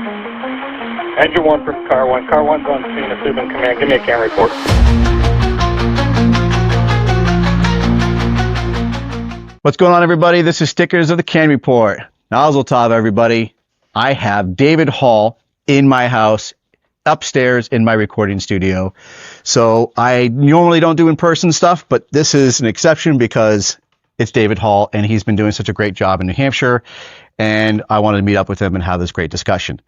Engine 1 from Car 1. Car 1's on scene. If they've been command, give me a CAN report. What's going on, everybody? This is Stickers of the CAN Report. Mazel tov, everybody. I have David Hall in my house, upstairs in my recording studio. So I normally don't do in-person stuff, but this is an exception because it's David Hall, and he's been doing such a great job in New Hampshire, and I wanted to meet up with him and have this great discussion.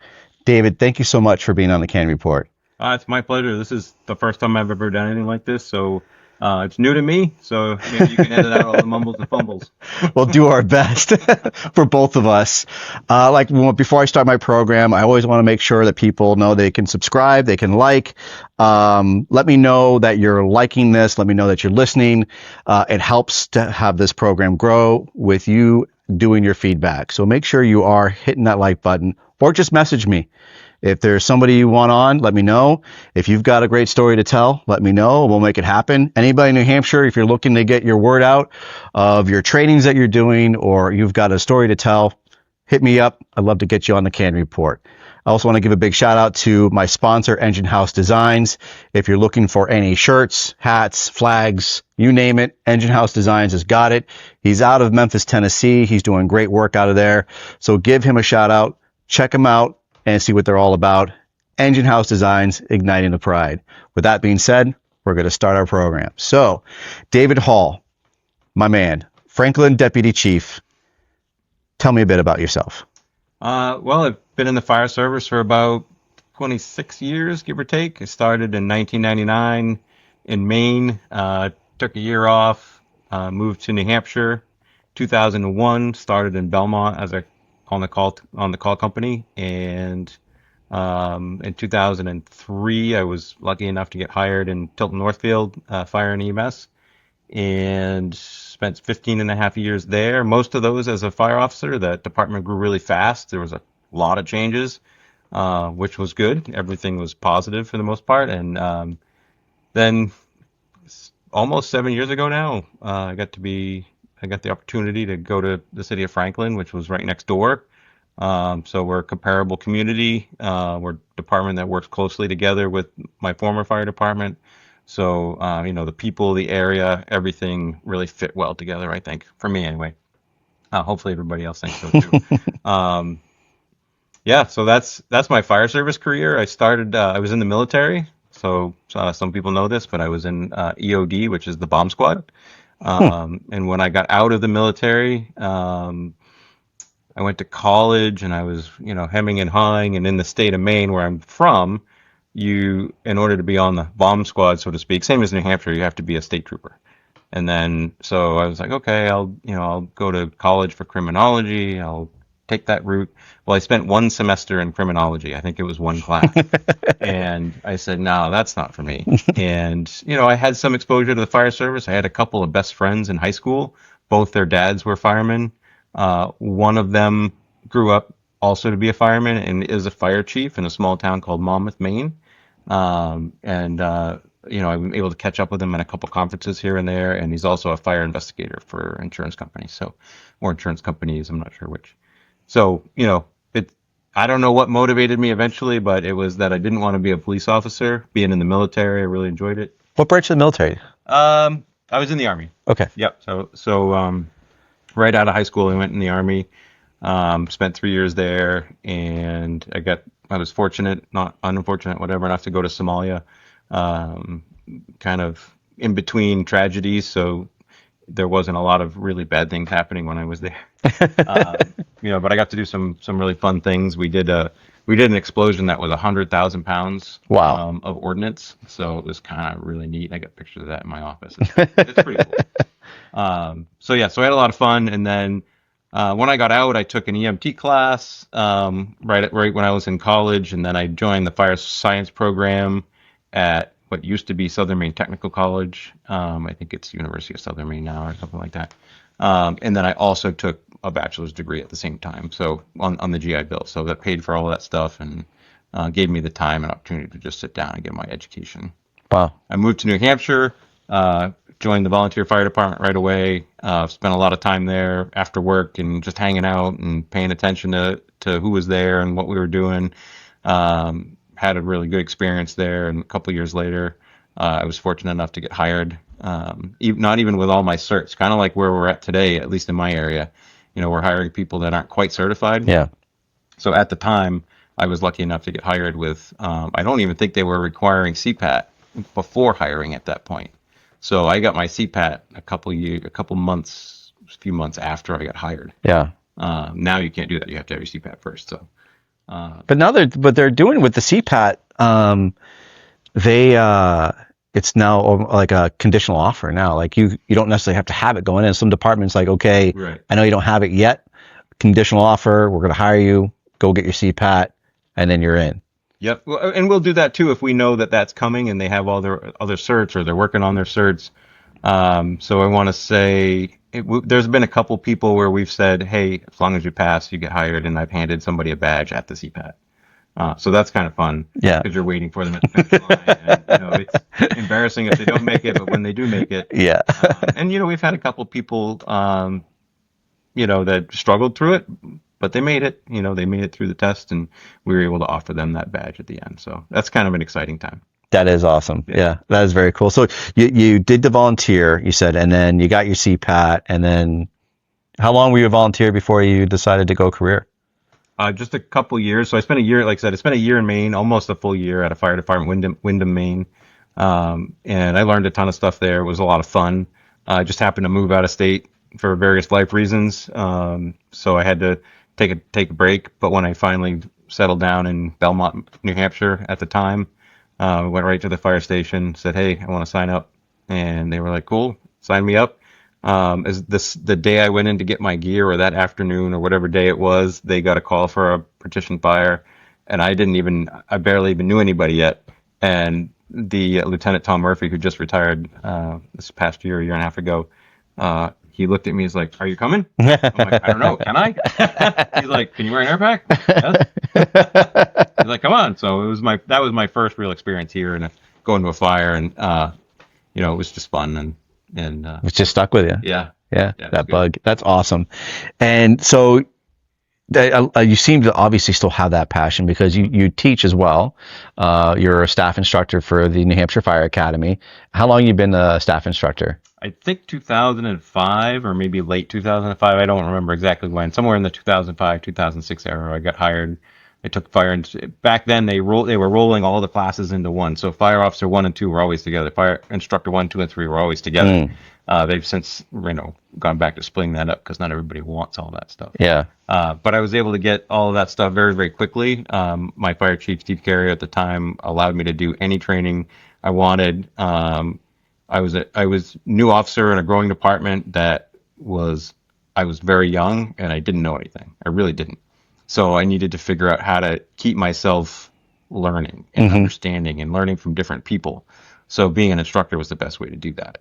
David, thank you so much for being on the CAN Report. It's my pleasure. This is the first time I've ever done anything like this, so it's new to me, so maybe you can edit out all the mumbles and fumbles. We'll do our best for both of us. Before I start my program, I always want to make sure that people know they can subscribe, they can like. Let me know that you're liking this. Let me know that you're listening. It helps to have this program grow with you doing your feedback. So make sure you are hitting that like button, or just message me. If there's somebody you want on, let me know. If you've got a great story to tell, let me know. We'll make it happen. Anybody in New Hampshire, if you're looking to get your word out of your trainings that you're doing, or you've got a story to tell, hit me up. I'd love to get you on the CAN Report. I also want to give a big shout out to my sponsor, Engine House Designs. If you're looking for any shirts, hats, flags, you name it, Engine House Designs has got it. He's out of Memphis, Tennessee. He's doing great work out of there. So give him a shout out. Check him out and see what they're all about. Engine House Designs, igniting the pride. With that being said, we're going to start our program. So, David Hall, my man, Franklin Deputy Chief, tell me a bit about yourself. Well, I've been in the fire service for about 26 years, give or take. I started in 1999 in Maine, took a year off, moved to New Hampshire. 2001, started in Belmont as a on the call company, and in 2003 I was lucky enough to get hired in Tilton Northfield Fire and EMS, and spent 15 and a half years there, most of those as a fire officer. That department grew really fast. There was a lot of changes, which was good. Everything was positive for the most part. And then almost 7 years ago now, I got the opportunity to go to the city of Franklin, which was right next door. So we're a comparable community. We're a department that works closely together with my former fire department. So, the people, the area, everything really fit well together, I think, for me anyway. Hopefully everybody else thinks so too. So that's my fire service career. I started, I was in the military. So some people know this, but I was in EOD, which is the bomb squad. And when I got out of the military, I went to college, and I was, hemming and hawing. And in the state of Maine, where I'm from, in order to be on the bomb squad, so to speak, same as New Hampshire, you have to be a state trooper. And then, so I was like, okay, I'll go to college for criminology. I'll take that route. Well, I spent one semester in criminology. I think it was one class. And I said, no, that's not for me. And, I had some exposure to the fire service. I had a couple of best friends in high school. Both their dads were firemen. One of them grew up also to be a fireman and is a fire chief in a small town called Monmouth, Maine. I'm able to catch up with him at a couple conferences here and there. And he's also a fire investigator for insurance companies. Or insurance companies, I'm not sure which. So, I don't know what motivated me eventually, but it was that I didn't want to be a police officer. Being in the military, I really enjoyed it. What branch of the military? I was in the Army. Okay. Yep. So right out of high school, I went in the Army, spent 3 years there, and I was fortunate, not unfortunate, whatever, enough to go to Somalia, kind of in between tragedies. So there wasn't a lot of really bad things happening when I was there. But I got to do some really fun things. We did an explosion that was 100,000 pounds wow. Of ordnance. So it was kind of really neat. I got pictures of that in my office. It's pretty cool. So I had a lot of fun. And then when I got out, I took an EMT class right when I was in college. And then I joined the fire science program at what used to be Southern Maine Technical College. I think it's University of Southern Maine now or something like that. And then I also took a bachelor's degree at the same time, so on the GI Bill. So that paid for all of that stuff and gave me the time and opportunity to just sit down and get my education. Wow. I moved to New Hampshire, joined the volunteer fire department right away, spent a lot of time there after work and just hanging out and paying attention to to who was there and what we were doing. Had a really good experience there, and a couple of years later, I was fortunate enough to get hired. Not even with all my certs, kind of like where we're at today, at least in my area. We're hiring people that aren't quite certified. Yeah. So at the time, I was lucky enough to get hired with, I don't even think they were requiring CPAT before hiring at that point. So I got my CPAT a few months after I got hired. Yeah. Now you can't do that. You have to have your CPAT first. So, But now they're doing with the CPAT. It's now like a conditional offer now. Like you don't necessarily have to have it going in. Some departments like, okay, right. I know you don't have it yet. Conditional offer. We're going to hire you. Go get your CPAT, and then you're in. Yep. Well, and we'll do that too if we know that that's coming and they have all their other certs or they're working on their certs. So I want to say there's been a couple people where we've said, hey, as long as you pass, you get hired, and I've handed somebody a badge at the CPAT. So that's kind of fun. Yeah. Because you're waiting for them at the finish line. And, it's embarrassing if they don't make it, but when they do make it. Yeah. And, we've had a couple people, that struggled through it, but they made it. They made it through the test, and we were able to offer them that badge at the end. So that's kind of an exciting time. That is awesome. Yeah, that is very cool. So you did the volunteer, you said, and then you got your CPAT, and then how long were you a volunteer before you decided to go career? Just a couple years. So I spent a year, like I said, I spent a year in Maine, almost a full year at a fire department, Windham, Maine. And I learned a ton of stuff there. It was a lot of fun. I just happened to move out of state for various life reasons. So I had to take a break. But when I finally settled down in Belmont, New Hampshire at the time, went right to the fire station, said, hey, I want to sign up. And they were like, cool, sign me up. The day I went in to get my gear, or that afternoon or whatever day it was, they got a call for a partition fire, and I barely even knew anybody yet. And the Lieutenant Tom Murphy, who just retired this past year, a year and a half ago, he looked at me. He's like, "Are you coming?" I'm like, "I don't know. Can I?" He's like, "Can you wear an air pack?" Yes. He's like, "Come on." So that was my first real experience here, and going to a fire, and it was just fun, and It's just stuck with you. Yeah, that bug. That's awesome. And so you seem to obviously still have that passion because you teach as well. You're a staff instructor for the New Hampshire Fire Academy. How long have you been a staff instructor? I think 2005 or maybe late 2005. I don't remember exactly when. Somewhere in the 2005, 2006 era, I got hired. I took fire. Back then, they were rolling all the classes into one. So fire officer 1 and 2 were always together. Fire instructor 1, 2, and 3 were always together. They've since gone back to splitting that up because not everybody wants all that stuff. Yeah. But I was able to get all of that stuff very, very quickly. My fire chief, Steve Carrier, at the time allowed me to do any training I wanted. I was new officer in a growing department I was very young, and I didn't know anything. I really didn't. So I needed to figure out how to keep myself learning and understanding and learning from different people. So being an instructor was the best way to do that.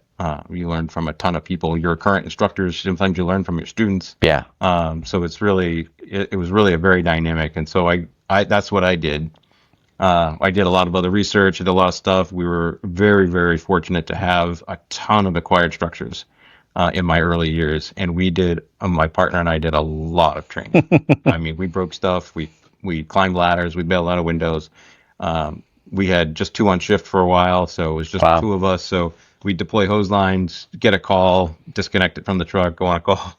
You learn from a ton of people. Your current instructors, sometimes you learn from your students. Yeah. So it was really a very dynamic. And so I that's what I did. I did a lot of other research, I did a lot of stuff. We were very, very fortunate to have a ton of acquired structures in my early years. And my partner and I did a lot of training. I mean, we broke stuff. We climbed ladders. We bailed out of windows. We had just 2 on shift for a while, so it was just 2 of us. So we'd deploy hose lines, get a call, disconnect it from the truck, go on a call.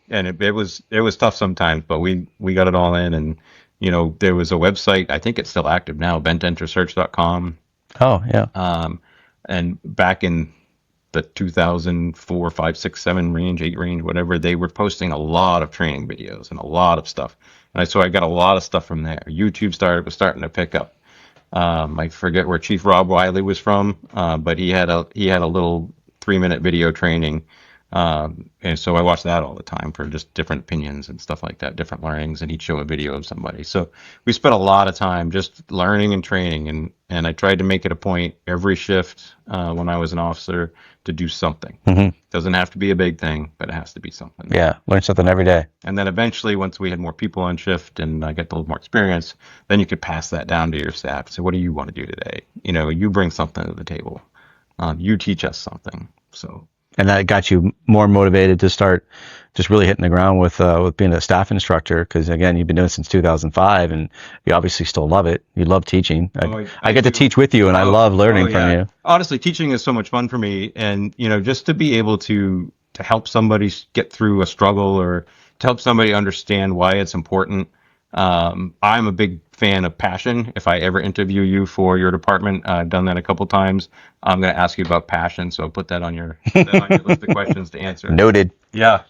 And it was tough sometimes, but we got it all in. And there was a website, I think it's still active now, bententersearch.com. Oh, yeah. And back in the 2004, 5, 6, 7 range, 8 range, whatever, they were posting a lot of training videos and a lot of stuff. And so I got a lot of stuff from there. YouTube was starting to pick up. I forget where Chief Rob Wiley was from, but he had a little 3-minute video training. And so I watched that all the time for just different opinions and stuff like that, different learnings, and he'd show a video of somebody. So we spent a lot of time just learning and training, and I tried to make it a point every shift when I was an officer to do something. Doesn't have to be a big thing, but it has to be something. Yeah, learn something every day. And then eventually, once we had more people on shift and I got a little more experience, then you could pass that down to your staff. So what do you want to do today? You bring something to the table. You teach us something. So And that got you more motivated to start just really hitting the ground with being a staff instructor. Because again, you've been doing it since 2005, and you obviously still love it. You love teaching. I get to teach with you, and I love learning from you. Honestly, teaching is so much fun for me, and just to be able to help somebody get through a struggle, or to help somebody understand why it's important. I'm a big fan of passion. If I ever interview you for your department, I've done that a couple times. I'm going to ask you about passion, so put that on your list of questions to answer. Noted. Yeah.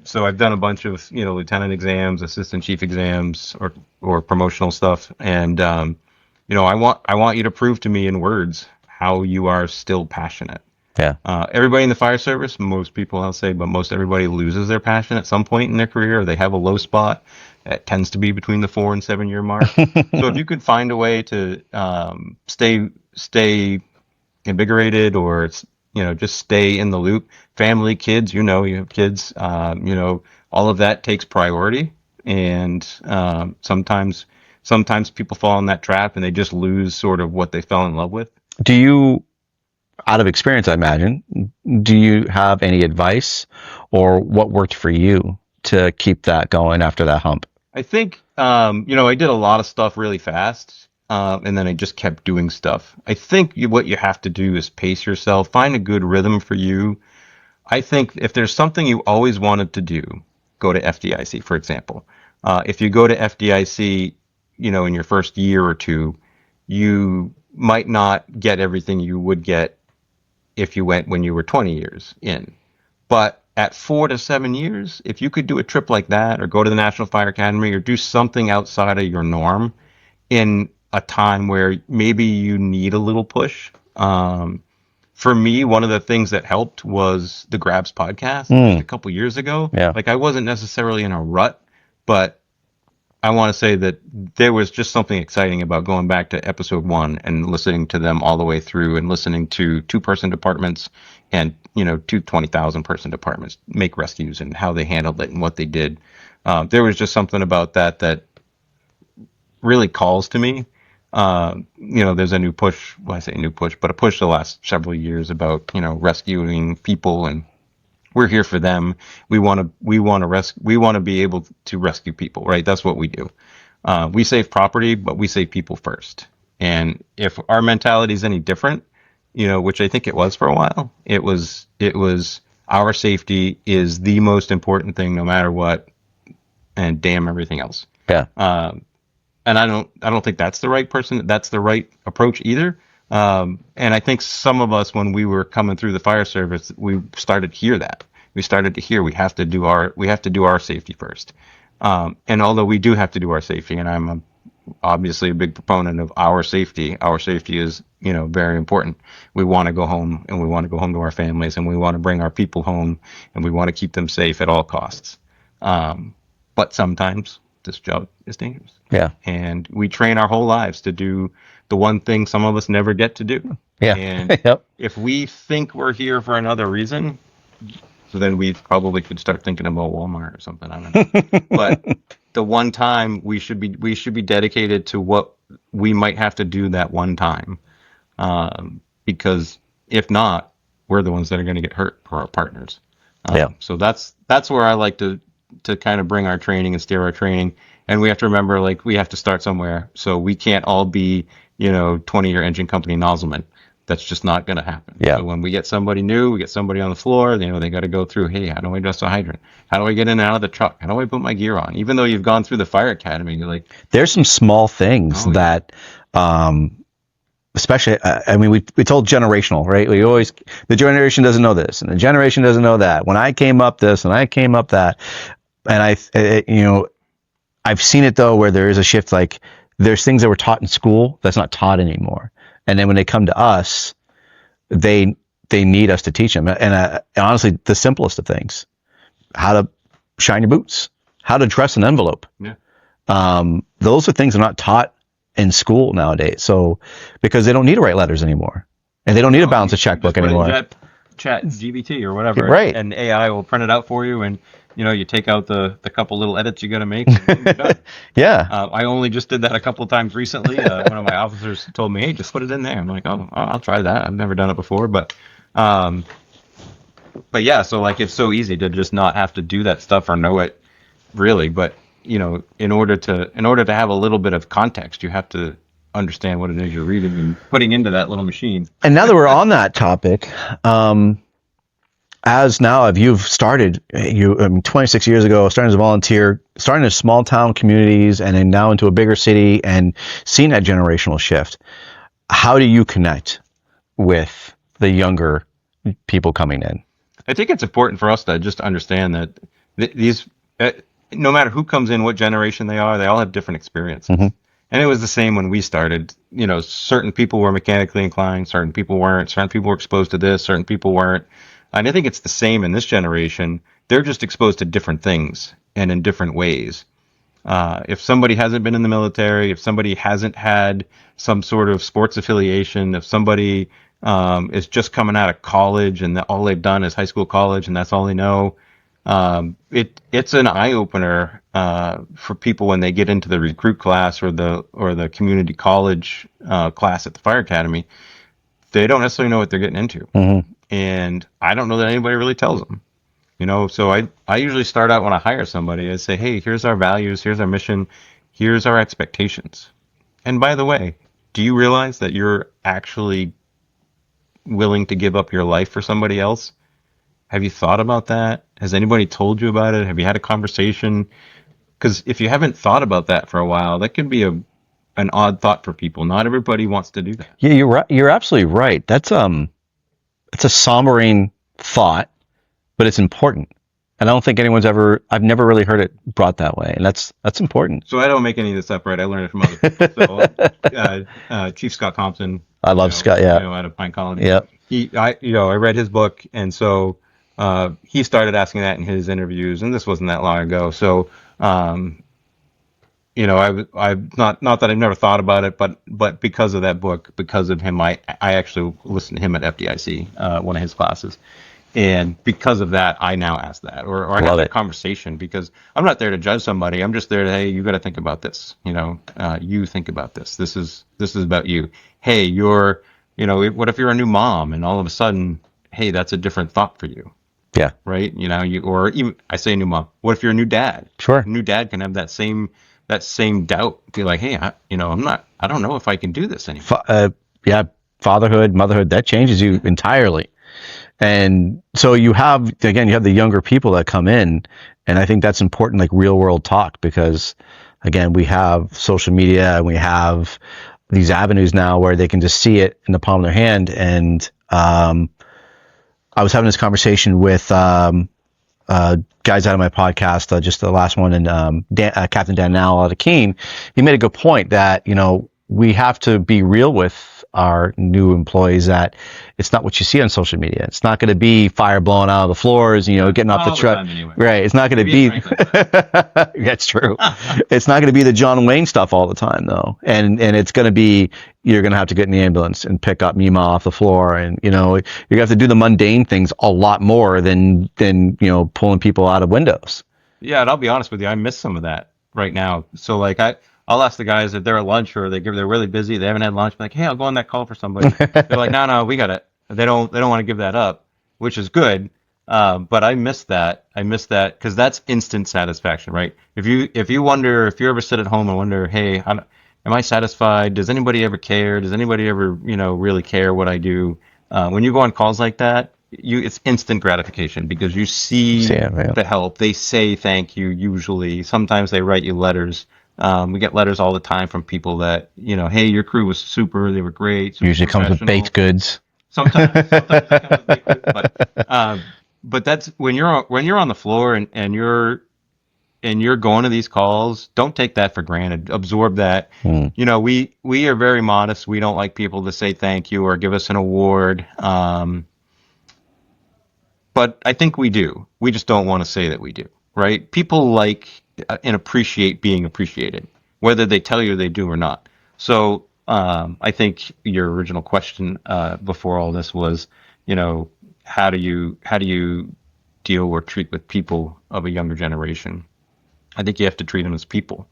So I've done a bunch of lieutenant exams, assistant chief exams, or promotional stuff, and I want you to prove to me in words how you are still passionate. Yeah. Everybody in the fire service, most people I'll say, but most everybody loses their passion at some point in their career. Or they have a low spot. It tends to be between the 4 and 7 year mark. So if you could find a way to stay invigorated, or just stay in the loop, family, kids, you have kids, all of that takes priority, and sometimes people fall in that trap and they just lose sort of what they fell in love with. Do you, out of experience, I imagine, do you have any advice, or what worked for you to keep that going after that hump? I think, I did a lot of stuff really fast, and then I just kept doing stuff. I think what you have to do is pace yourself, find a good rhythm for you. I think if there's something you always wanted to do, go to FDIC, for example. If you go to FDIC, in your first year or two, you might not get everything you would get if you went when you were 20 years in. But at 4 to 7 years, if you could do a trip like that, or go to the National Fire Academy, or do something outside of your norm in a time where maybe you need a little push. For me, one of the things that helped was the Grabs podcast just a couple years ago. Yeah. Like, I wasn't necessarily in a rut, but I want to say that there was just something exciting about going back to episode 1 and listening to them all the way through, and listening to 2-person departments and, 20,000 person departments make rescues, and how they handled it and what they did. There was just something about that really calls to me. There's a new push, well, I say new push, but a push the last several years about, rescuing people, and we're here for them. We want to be able to rescue people, right? That's what we do. We save property, but we save people first. And if our mentality is any different, which I think it was for a while, it was our safety is the most important thing, no matter what, and damn everything else. Yeah. And I don't think that's the right approach either. And I think some of us, when we were coming through the fire service, we started to hear that. We started to hear we have to do our safety first. And although we do have to do our safety, and I'm obviously a big proponent of our safety is, very important. We want to go home, and we want to go home to our families, and we want to bring our people home, and we want to keep them safe at all costs. But sometimes this job is dangerous. Yeah. And we train our whole lives to do the one thing some of us never get to do. Yeah. And Yep. if we think we're here for another reason, so then we probably could start thinking about Walmart or something. I don't know. But the one time we should be dedicated to what we might have to do that one time. Because if not, we're the ones that are going to get hurt, for our partners. Yeah. So that's where I like to kind of bring our training and steer our training. And we have to remember, like, we have to start somewhere. So we can't all be, 20-year engine company nozzlemen. That's just not going to happen. Yeah. So when we get somebody new, we get somebody on the floor, they got to go through, hey, how do I adjust a hydrant? How do I get in and out of the truck? How do I put my gear on? Even though you've gone through the fire academy, you're like, there's some small things that, especially, we told generational, right? The generation doesn't know this, and the generation doesn't know that. When I came up this, and I came up that, and I've seen it though, where there is a shift. Like, there's things that were taught in school that's not taught anymore. And then when they come to us, they need us to teach them. And honestly, the simplest of things: how to shine your boots, how to dress an envelope. Yeah. Those are things that are not taught in school nowadays. So, because they don't need to write letters anymore, and they don't need to balance a checkbook anymore. Chat GBT or whatever, right? And AI will print it out for you, and you take out the couple little edits you got to make. And you're done. Yeah. I only just did that a couple of times recently. One of my officers told me, "Hey, just put it in there." I'm like, "Oh, I'll try that. I've never done it before." But but yeah, so like it's so easy to just not have to do that stuff or know it really, but you know, in order to have a little bit of context, you have to understand what it is you're reading and putting into that little machine. And now that we're on that topic, as now if you've started 26 years ago, starting as a volunteer, starting in small town communities, and then now into a bigger city, and seeing that generational shift, how do you connect with the younger people coming in? I think it's important for us to just understand that these, no matter who comes in, what generation they are, they all have different experiences. Mhm. And it was the same when we started. You know, certain people were mechanically inclined, certain people weren't, certain people were exposed to this, certain people weren't. And I think it's the same in this generation. They're just exposed to different things and in different ways. If somebody hasn't been in the military, if somebody hasn't had some sort of sports affiliation, if somebody is just coming out of college and all they've done is high school, college, and that's all they know, it's an eye opener for people when they get into the recruit class or the community college class at the fire academy. They don't necessarily know what they're getting into, and I don't know that anybody really tells them. You know, so I usually start out when I hire somebody, I say, hey, here's our values, here's our mission, here's our expectations. And by the way, do you realize that you're actually willing to give up your life for somebody else? Have you thought about that? Has anybody told you about it? Have you had a conversation? Because if you haven't thought about that for a while, that can be an odd thought for people. Not everybody wants to do that. Yeah, you're right. You're absolutely right. It's a sombering thought, but it's important. And I don't think I've never really heard it brought that way. And that's important. So I don't make any of this up, right? I learned it from other people. So, Chief Scott Thompson. I love Scott. Yeah. Out of Pine Colony. Yeah. I read his book, and so he started asking that in his interviews, and this wasn't that long ago. So, I've not that I've never thought about it, but because of that book, because of him, I actually listened to him at FDIC, one of his classes. And because of that, I now ask that, or I have that conversation, because I'm not there to judge somebody. I'm just there to, hey, you got to think about this. You think about this. This is about you. Hey, what if you're a new mom and all of a sudden, hey, that's a different thought for you. Yeah. Right. Or even I say new mom. What if you're a new dad? Sure. A new dad can have that same doubt. Be like, hey, I don't know if I can do this anymore. Fatherhood, motherhood, that changes you entirely. And so you have the younger people that come in, and I think that's important, like real world talk, because again, we have social media and we have these avenues now where they can just see it in the palm of their hand. And I was having this conversation with guys out of my podcast, just the last one, and Captain Dan Now out of C.A.N. He made a good point that we have to be real with our new employees that it's not what you see on social media. It's not going to be fire blowing out of the floors, getting off the truck. Anyway. Right. It's not going to be, that's true. It's not going to be the John Wayne stuff all the time though. And it's going to be, you're going to have to get in the ambulance and pick up Mima off the floor. And, you're going to have to do the mundane things a lot more than pulling people out of windows. Yeah. And I'll be honest with you. I miss some of that right now. So like I'll ask the guys if they're at lunch or they're really busy, they haven't had lunch. I'm like, hey, I'll go on that call for somebody. They're like, no, we got it. They don't want to give that up, which is good. But I miss that. Because that's instant satisfaction, right? If you ever sit at home and wonder, hey, am I satisfied? Does anybody ever care? Does anybody ever, really care what I do? When you go on calls like that, it's instant gratification because you see the help. They say thank you. Usually, sometimes they write you letters. We get letters all the time from people that, hey, your crew was super. They were great. Usually comes with baked goods. Sometimes it comes with baked goods, but that's when you're on the floor and you're going to these calls. Don't take that for granted. Absorb that. We are very modest. We don't like people to say thank you or give us an award. But I think we do. We just don't want to say that we do. Right? People like and appreciate being appreciated, whether they tell you they do or not. So I think your original question before all this was, how do you deal or treat with people of a younger generation? I think you have to treat them as people.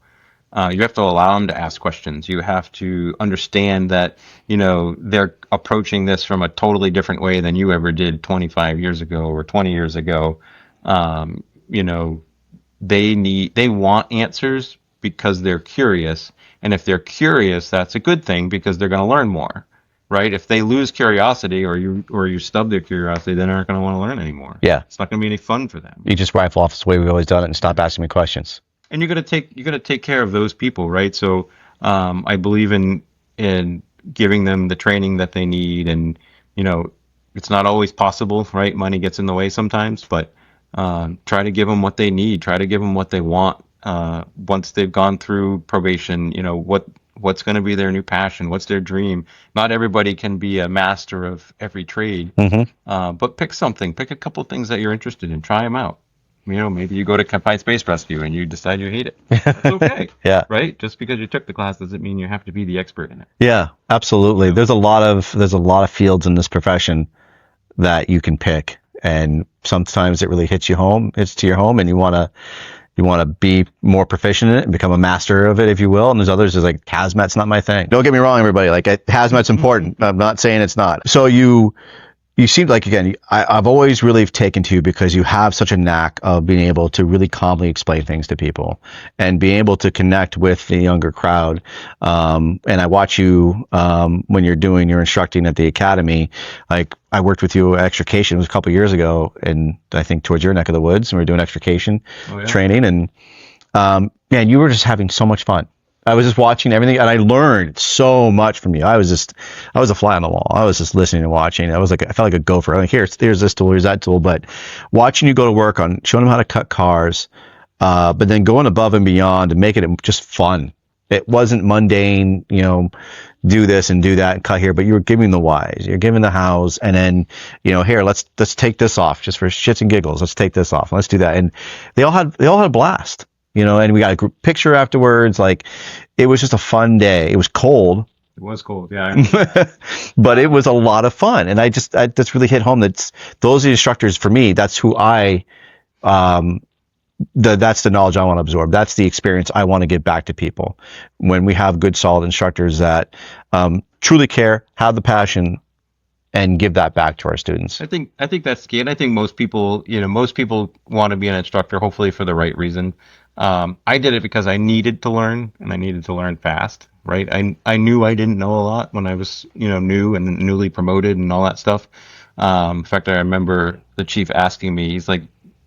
You have to allow them to ask questions. You have to understand that, they're approaching this from a totally different way than you ever did 25 years ago or 20 years ago. Um, you know, they want answers because they're curious. And if they're curious, that's a good thing because they're going to learn more, right? If they lose curiosity or you stub their curiosity, then they're not going to want to learn anymore. Yeah. It's not going to be any fun for them. You just rifle off the way we've always done it and stop asking me questions. And you got to take care of those people, right? So I believe in giving them the training that they need, and it's not always possible, right? Money gets in the way sometimes, but try to give them what they need. Try to give them what they want. Once they've gone through probation, what's going to be their new passion? What's their dream? Not everybody can be a master of every trade, but pick something. Pick a couple things that you're interested in. Try them out. Maybe you go to confined space rescue and you decide you hate it. That's okay. Yeah. Right? Just because you took the class doesn't mean you have to be the expert in it. Yeah, absolutely. There's a lot of fields in this profession that you can pick, and sometimes it really hits you home. It's to your home, and you want to be more proficient in it and become a master of it, if you will. And there's others that's like hazmat's not my thing. Don't get me wrong, everybody. Like hazmat's important. I'm not saying it's not. So you seem like, again, I've always really taken to you because you have such a knack of being able to really calmly explain things to people and being able to connect with the younger crowd. And I watch you when you're instructing at the academy. Like I worked with you at extrication, it was a couple of years ago, and I think towards your neck of the woods, and we were doing extrication training, and man, you were just having so much fun. I was just watching everything, and I learned so much from you. I was a fly on the wall. I was just listening and watching. I felt like a gopher. Like, here's this tool, here's that tool. But watching you go to work on showing them how to cut cars, but then going above and beyond to make it just fun. It wasn't mundane, do this and do that and cut here, but you were giving the whys, you're giving the hows, and then, here, let's take this off just for shits and giggles. Let's take this off. Let's do that. And they all had a blast. And we got a group picture afterwards. Like, it was just a fun day. It was cold. It was cold, yeah. But it was a lot of fun. And I just really hit home that those are the instructors for me. That's who that's the knowledge I want to absorb. That's the experience I want to give back to people. When we have good, solid instructors that truly care, have the passion, and give that back to our students. I think that's key. And I think most people want to be an instructor, hopefully for the right reason. I did it because I needed to learn, and I needed to learn fast, right? I knew I didn't know a lot when I was, new and newly promoted and all that stuff. In fact, I remember the chief asking me, he's like,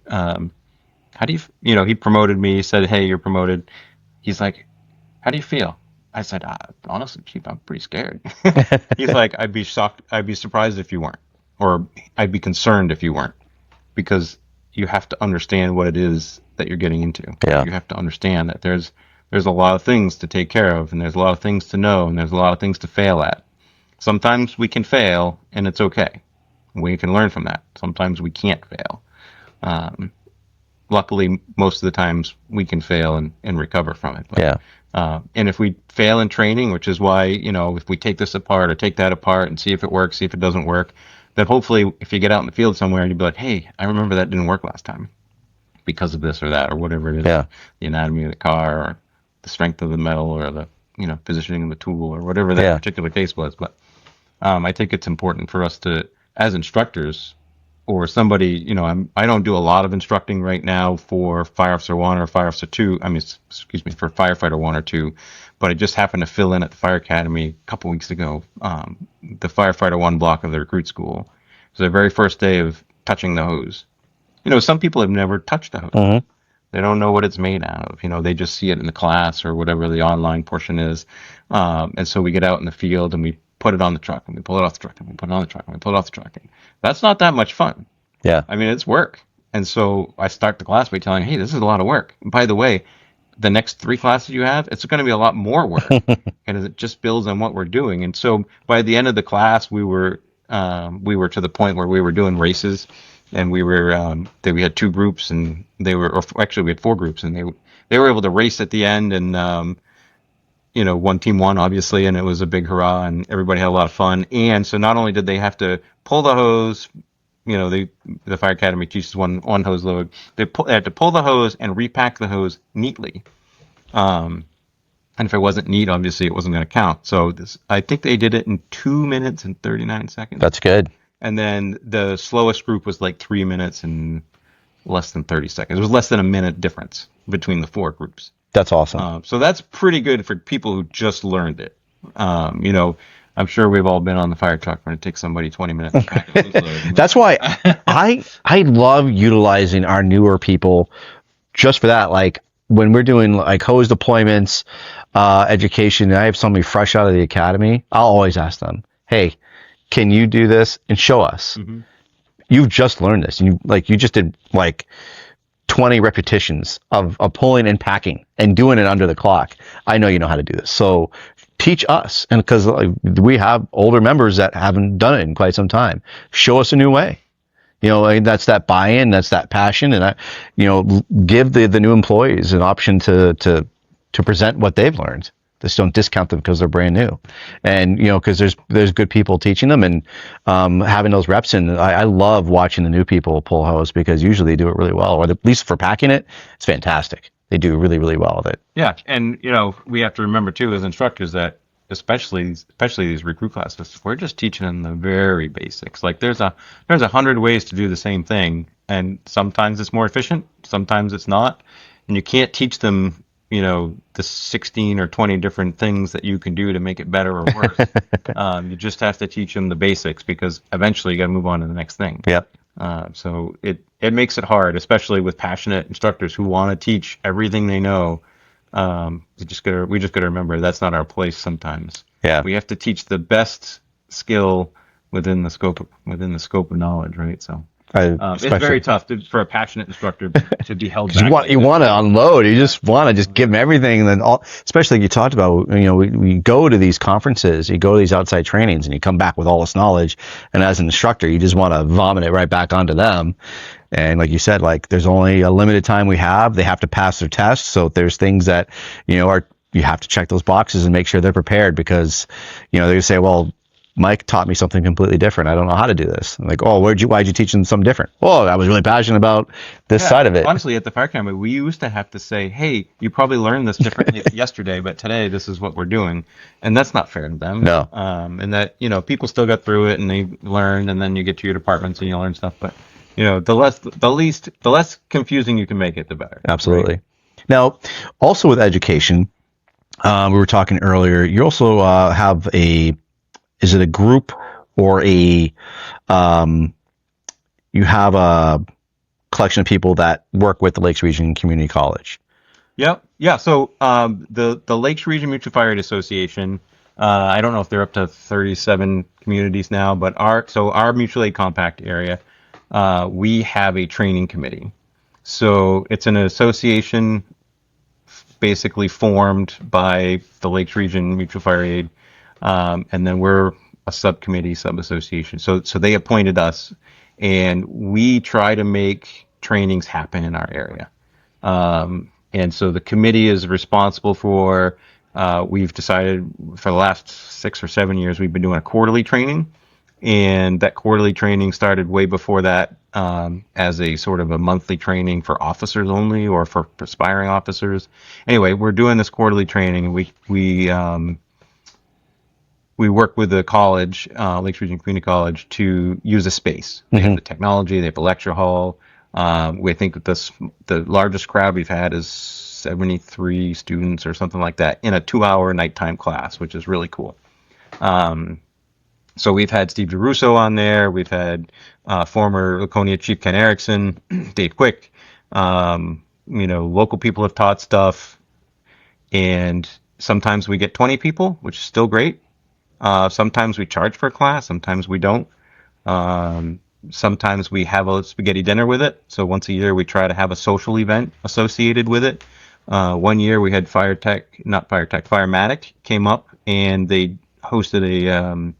how do you, he promoted me, he said, hey, you're promoted. He's like, how do you feel? I said, honestly, chief, I'm pretty scared. He's like, I'd be shocked. I'd be surprised if you weren't, or I'd be concerned if you weren't, because you have to understand what it is that you're getting into. Yeah. You have to understand that there's a lot of things to take care of, and there's a lot of things to know, and there's a lot of things to fail at. Sometimes we can fail, and it's okay. We can learn from that. Sometimes we can't fail. Luckily, most of the times we can fail and recover from it. But, Yeah. And if we fail in training, which is why, if we take this apart or take that apart and see if it works, see if it doesn't work, then hopefully if you get out in the field somewhere and you'd be like, hey, I remember that didn't work last time because of this or that or whatever it is, Yeah. the anatomy of the car or the strength of the metal or the, positioning of the tool or whatever that Yeah. particular case was. But I think it's important for us to, as instructors, or somebody, I don't do a lot of instructing right now for Fire Officer 1 or Fire Officer 2, for Firefighter 1 or 2, but I just happened to fill in at the Fire Academy a couple weeks ago, the Firefighter 1 block of the recruit school. It was their very first day of touching the hose. Some people have never touched a hose. Mm-hmm. They don't know what it's made out of. They just see it in the class or whatever the online portion is. And so we get out in the field and we put it on the truck and we pull it off the truck and we put it on the truck and we pull it off the truck. And that's not that much fun. Yeah. I mean, it's work. And so I start the class by telling, hey, this is a lot of work. And by the way, the next 3 classes you have, it's going to be a lot more work. And it just builds on what we're doing. And so by the end of the class, we were to the point where we were doing races, and we had 2 groups, and we had 4 groups, and they were able to race at the end, and one team won, obviously, and it was a big hurrah, and everybody had a lot of fun. And so not only did they have to pull the hose, the Fire Academy teaches one hose load. They had to pull the hose and repack the hose neatly. And if it wasn't neat, obviously it wasn't going to count. So I think they did it in 2 minutes and 39 seconds. That's good. And then the slowest group was like 3 minutes and less than 30 seconds. It was less than a minute difference between the 4 groups. That's awesome. So that's pretty good for people who just learned it. You know, I'm sure we've all been on the fire truck when it takes somebody 20 minutes to pack a loose load. That's why I love utilizing our newer people just for that. Like when we're doing like hose deployments, education, and I have somebody fresh out of the academy, I'll always ask them, hey, can you do this and show us? Mm-hmm. You've just learned this. You just did like 20 repetitions of pulling and packing and doing it under the clock. I know you know how to do this. So teach us. And because we have older members that haven't done it in quite some time, show us a new way. You know, and that's that buy-in, that's that passion, and give the new employees an option to present what they've learned. Just don't discount them because they're brand new, and because there's good people teaching them and having those reps. And I love watching the new people pull hose because usually they do it really well, or at least for packing it, it's fantastic. They do really, really well with it. Yeah, and we have to remember too as instructors that especially these recruit classes, we're just teaching them the very basics. Like there's 100 ways to do the same thing, and sometimes it's more efficient, sometimes it's not, and you can't teach them the 16 or 20 different things that you can do to make it better or worse. You just have to teach them the basics because eventually you got to move on to the next thing. Yep. So it makes it hard, especially with passionate instructors who want to teach everything they know. We just gotta remember that's not our place sometimes. Yeah. We have to teach the best skill within the scope of knowledge, right? So it's very tough for a passionate instructor to be held back. You want to unload. You just want to just give them everything. And then especially like you talked about, we go to these conferences, you go to these outside trainings, and you come back with all this knowledge. And as an instructor, you just want to vomit it right back onto them. And like you said, like there's only a limited time we have. They have to pass their tests. So there's things that, you have to check those boxes and make sure they're prepared because, they say, well, Mike taught me something completely different. I don't know how to do this. I'm like, oh, why'd you teach them something different? Oh, I was really passionate about this side of it. Honestly, at the fire academy, we used to have to say, hey, you probably learned this differently yesterday, but today this is what we're doing. And that's not fair to them. No. And that, people still got through it and they learned, and then you get to your departments and you learn stuff. But, the less confusing you can make it, the better. Absolutely. Right? Now, also with education, we were talking earlier, you also have is it a group or you have a collection of people that work with the Lakes Region Community College? Yep. Yeah. So the Lakes Region Mutual Fire Aid Association, I don't know if they're up to 37 communities now, but our mutual aid compact area, we have a training committee. So it's an association basically formed by the Lakes Region Mutual Fire Aid. And then we're a sub-association. So they appointed us, and we try to make trainings happen in our area. And so the committee is responsible for, we've decided for the last 6 or 7 years, we've been doing a quarterly training. And that quarterly training started way before that as a sort of a monthly training for officers only or for aspiring officers. Anyway, we're doing this quarterly training, and we work with the college, Lakes Region Community College, to use a space. They have the technology, they have a lecture hall. We think that the largest crowd we've had is 73 students or something like that in a 2-hour nighttime class, which is really cool. So we've had Steve DeRusso on there. We've had former Laconia Chief Ken Erickson, Dave Quick. Local people have taught stuff. And sometimes we get 20 people, which is still great. Sometimes we charge for a class. Sometimes we don't. Sometimes we have a spaghetti dinner with it. So once a year, we try to have a social event associated with it. One year we had Firematic came up, and they hosted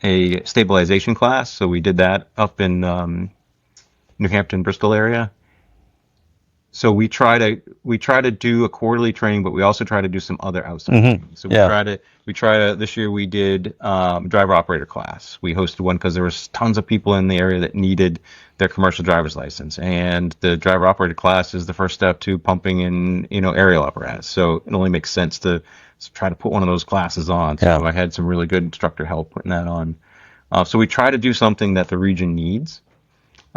a stabilization class. So we did that up in New Hampton, Bristol area. So we try to do a quarterly training, but we also try to do some other outside training. So we try to this year we did driver operator class. We hosted one because there was tons of people in the area that needed their commercial driver's license, and the driver operator class is the first step to pumping in aerial apparatus. So it only makes sense to try to put one of those classes on. So I had some really good instructor help putting that on. So we try to do something that the region needs.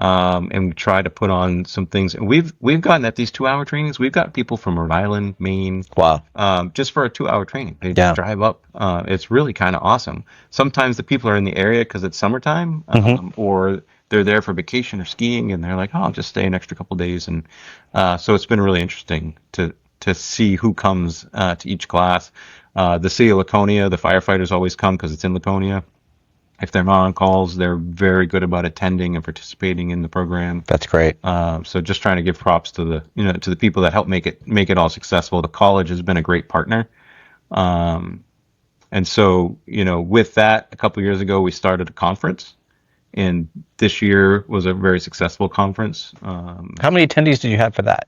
And we try to put on some things. And we've gotten at these 2-hour trainings. We've got people from Rhode Island, Maine. Wow. Just for a 2-hour training. They just drive up. It's really kind of awesome. Sometimes the people are in the area because it's summertime, or they're there for vacation or skiing, and they're like, "Oh, I'll just stay an extra couple days." And so it's been really interesting to see who comes to each class. The city of Laconia, the firefighters always come because it's in Laconia. If they're not on calls, they're very good about attending and participating in the program. That's great. So just trying to give props to the people that help make it all successful. The college has been a great partner. And so, with that, a couple of years ago, we started a conference, and this year was a very successful conference. How many attendees did you have for that?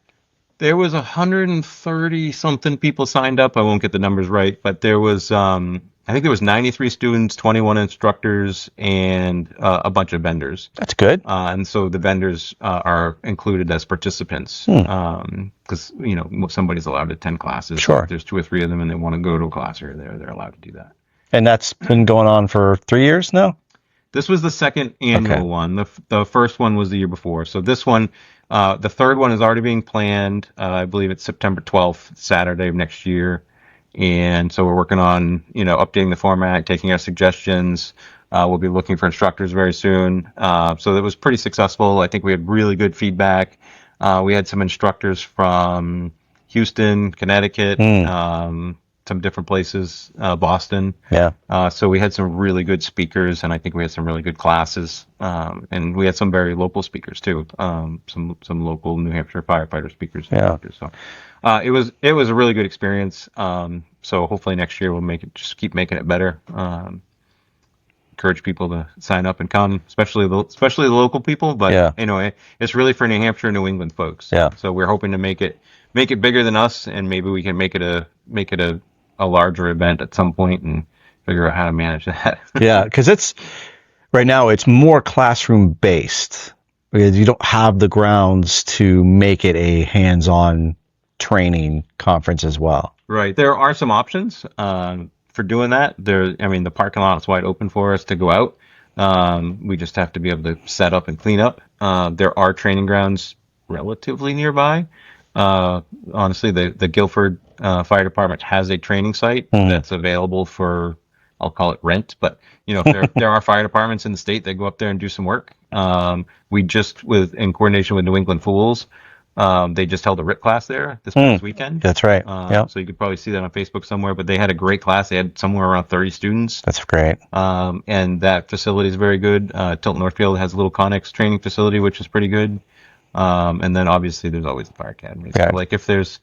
There was 130 something people signed up. I won't get the numbers right, but there was, I think there was 93 students, 21 instructors, and a bunch of vendors. That's good. And so the vendors are included as participants because somebody's allowed to attend classes. Sure. If there's 2 or 3 of them and they want to go to a class here or there, they're allowed to do that. And that's been going on for 3 years now? This was the second annual one. The first one was the year before. So this one, the third one is already being planned. I believe it's September 12th, Saturday of next year. And so we're working on, updating the format, taking our suggestions. We'll be looking for instructors very soon. So that was pretty successful. I think we had really good feedback. We had some instructors from Houston, Connecticut, some different places, Boston. Yeah. So we had some really good speakers, and I think we had some really good classes. And we had some very local speakers too. Some local New Hampshire firefighter speakers. Yeah. So it was a really good experience. So hopefully next year we'll just keep making it better. Encourage people to sign up and come, especially the local people. But it's really for New Hampshire and New England folks. Yeah. So we're hoping to make it bigger than us, and maybe we can make it a larger event at some point and figure out how to manage that. Yeah, because right now it's more classroom based because you don't have the grounds to make it a hands-on training conference as well. Right. There are some options for doing that. The parking lot is wide open for us to go out. We just have to be able to set up and clean up. There are training grounds relatively nearby. Honestly, the Guilford Fire Department has a training site that's available for, I'll call it rent, but there are fire departments in the state that go up there and do some work. We just, in coordination with New England Fools, they just held a RIT class there this past weekend. That's right. So you could probably see that on Facebook somewhere, but they had a great class. They had somewhere around 30 students. That's great. And that facility is very good. Tilton Northfield has a little Connex training facility, which is pretty good. And then obviously there's always the fire academy. So like if there's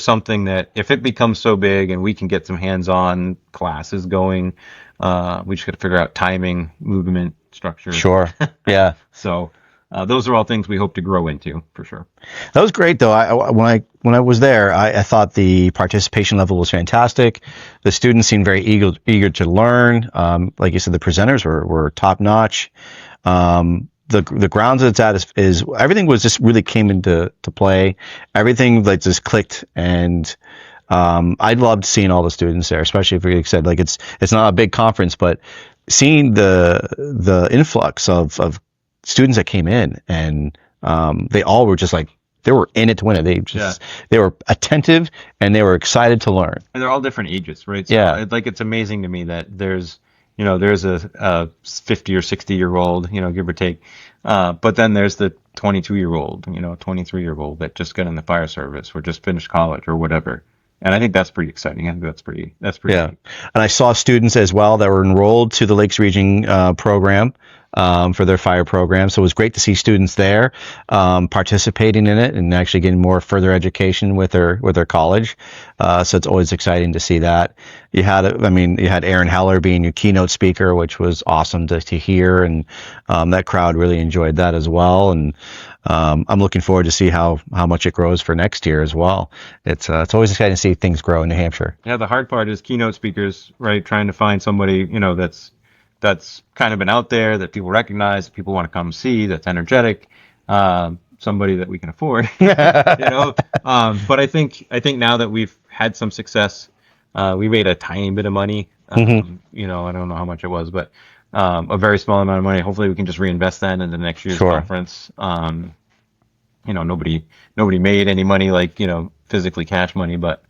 something that, if it becomes so big and we can get some hands-on classes going, we just got to figure out timing, movement, structure. Sure. Yeah. So those are all things we hope to grow into for sure. That was great though. When I was there, I thought the participation level was fantastic. The students seemed very eager to learn. Like you said, the presenters were top notch. The grounds it's at is everything was just really came into play. Everything like just clicked, and I loved seeing all the students there, especially if like you said, like it's not a big conference, but seeing the influx of students that came in, and they all were just like, they were in it to win it. They were attentive and they were excited to learn. And they're all different ages, right? So it's amazing to me that there's a 50 or 60-year-old, give or take. But then there's the 22-year-old, 23-year-old that just got in the fire service or just finished college or whatever. And I think that's pretty exciting. I think that's pretty yeah. neat. And I saw students as well that were enrolled to the Lakes Region program for their fire program. So it was great to see students there participating in it and actually getting more further education with their college. So it's always exciting to see that. You had Aaron Heller being your keynote speaker, which was awesome to hear, and that crowd really enjoyed that as well. And I'm looking forward to see how much it grows for next year as well. It's always exciting to see things grow in New Hampshire. Yeah, the hard part is keynote speakers, right? Trying to find somebody, that's kind of been out there, that people recognize, that people want to come see, that's energetic, somebody that we can afford, But I think now that we've had some success, we made a tiny bit of money. I don't know how much it was, but a very small amount of money. Hopefully, we can just reinvest that into next year's Sure. conference. Nobody made any money, like, physically cash money, but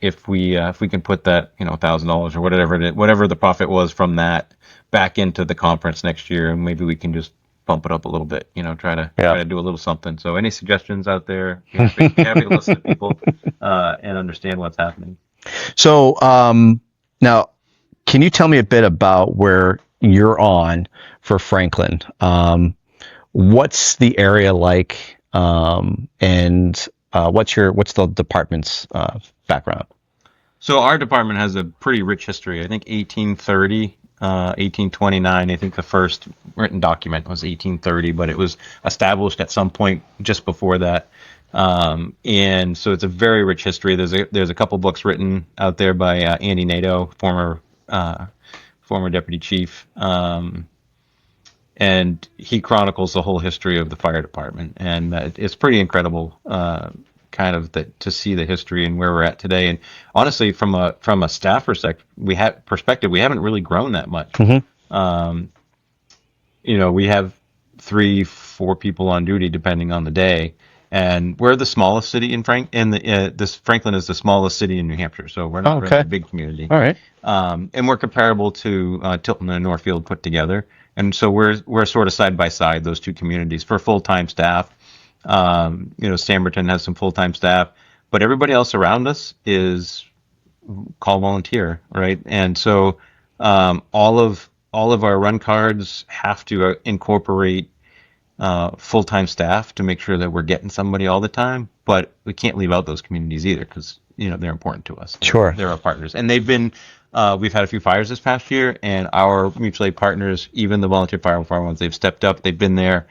if we can put that, $1,000 or whatever the profit was from that back into the conference next year, and maybe we can just bump it up a little bit, try to do a little something. So any suggestions out there? Happy to listen to people and understand what's happening. So now, can you tell me a bit about where you're on for Franklin? What's the area like, and what's the department's background? So our department has a pretty rich history. I think 1830, 1829. I think the first written document was 1830, but it was established at some point just before that. And so it's a very rich history. There's a couple books written out there by Andy Nadeau, former deputy chief. And he chronicles the whole history of the fire department, and it's pretty incredible, to see the history and where we're at today. And honestly, from a staff perspective, we haven't really grown that much. Mm-hmm. We have 3-4 people on duty depending on the day, and we're the smallest city in Franklin is the smallest city in New Hampshire, so we're not really a big community. All right. And we're comparable to Tilton and Northfield put together. And so we're sort of side by side, those two communities, for full-time staff. Stamberton has some full-time staff, but everybody else around us is call volunteer, right? And so all of our run cards have to incorporate full-time staff to make sure that we're getting somebody all the time. But we can't leave out those communities either, because they're important to us. Sure, they're our partners, and they've been. We've had a few fires this past year, and our mutual aid partners, even the volunteer fire ones, they've stepped up. They've been there.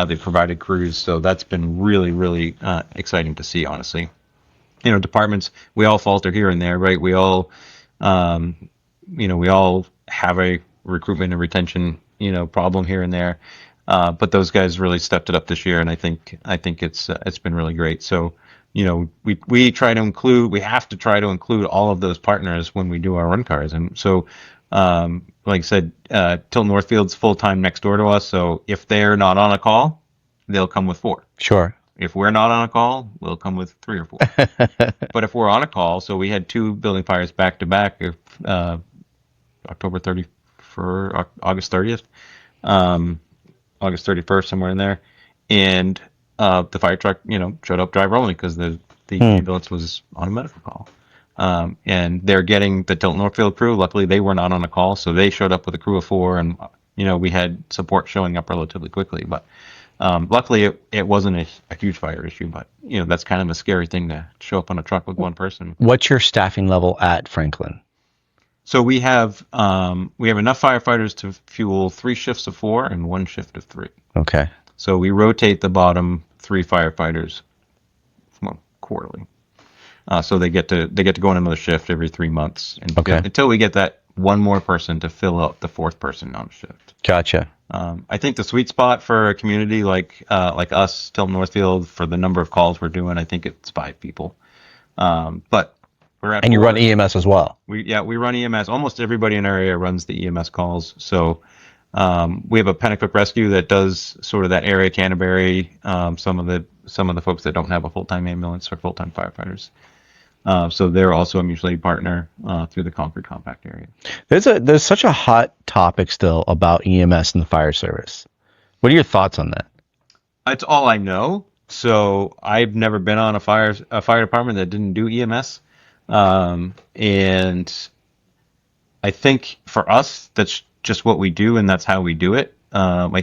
They've provided crews, so that's been really, really exciting to see. Honestly, departments, we all falter here and there, right? We all, we all have a recruitment and retention, problem here and there. But those guys really stepped it up this year, and I think it's been really great. So. We have to try to include all of those partners when we do our run cards. And so, like I said, Tilton Northfield's full-time next door to us. So if they're not on a call, they'll come with 4. Sure. If we're not on a call, we'll come with 3 or 4. But if we're on a call, so we had 2 building fires back to back, October 30 for August 30th, August 31st, somewhere in there. And the fire truck, showed up driver only because the ambulance was on a medical call. And they're getting the Tilton Northfield crew. Luckily, they were not on a call, so they showed up with a crew of 4, and we had support showing up relatively quickly. But luckily, it wasn't a huge fire issue. But that's kind of a scary thing, to show up on a truck with one person. What's your staffing level at Franklin? So we have enough firefighters to fuel 3 shifts of 4 and 1 shift of 3. Okay. So we rotate the bottom 3 firefighters, quarterly. So they get to go on another shift every 3 months, until we get that one more person to fill out the 4th person on shift. Gotcha. I think the sweet spot for a community like us, Tilton Northfield, for the number of calls we're doing, I think it's 5 people. But we're at. And you run EMS as well. We run EMS. Almost everybody in our area runs the EMS calls. So. We have a Pennacook Rescue that does sort of that area, Canterbury. Some of the folks that don't have a full-time ambulance or full-time firefighters. So they're also a mutual aid partner through the Concord Compact area. There's such a hot topic still about EMS and the fire service. What are your thoughts on that? That's all I know. So I've never been on a fire department that didn't do EMS, and I think for us, that's just what we do, and that's how we do it. I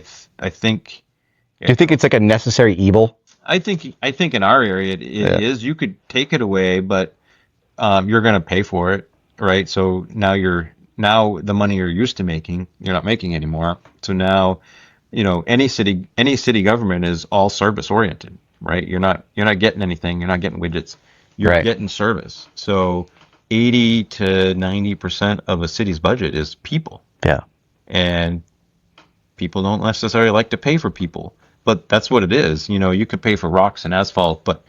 think Do you think it's like a necessary evil? I think in our area it is. You could take it away, but you're going to pay for it, right? So now the money you're used to making, you're not making anymore. So now, any city government is all service oriented, right? You're not getting anything. You're not getting widgets. You're Right. getting service. So 80 to 90% of a city's budget is people, Yeah. and people don't necessarily like to pay for people, but that's what it is. You could pay for rocks and asphalt, but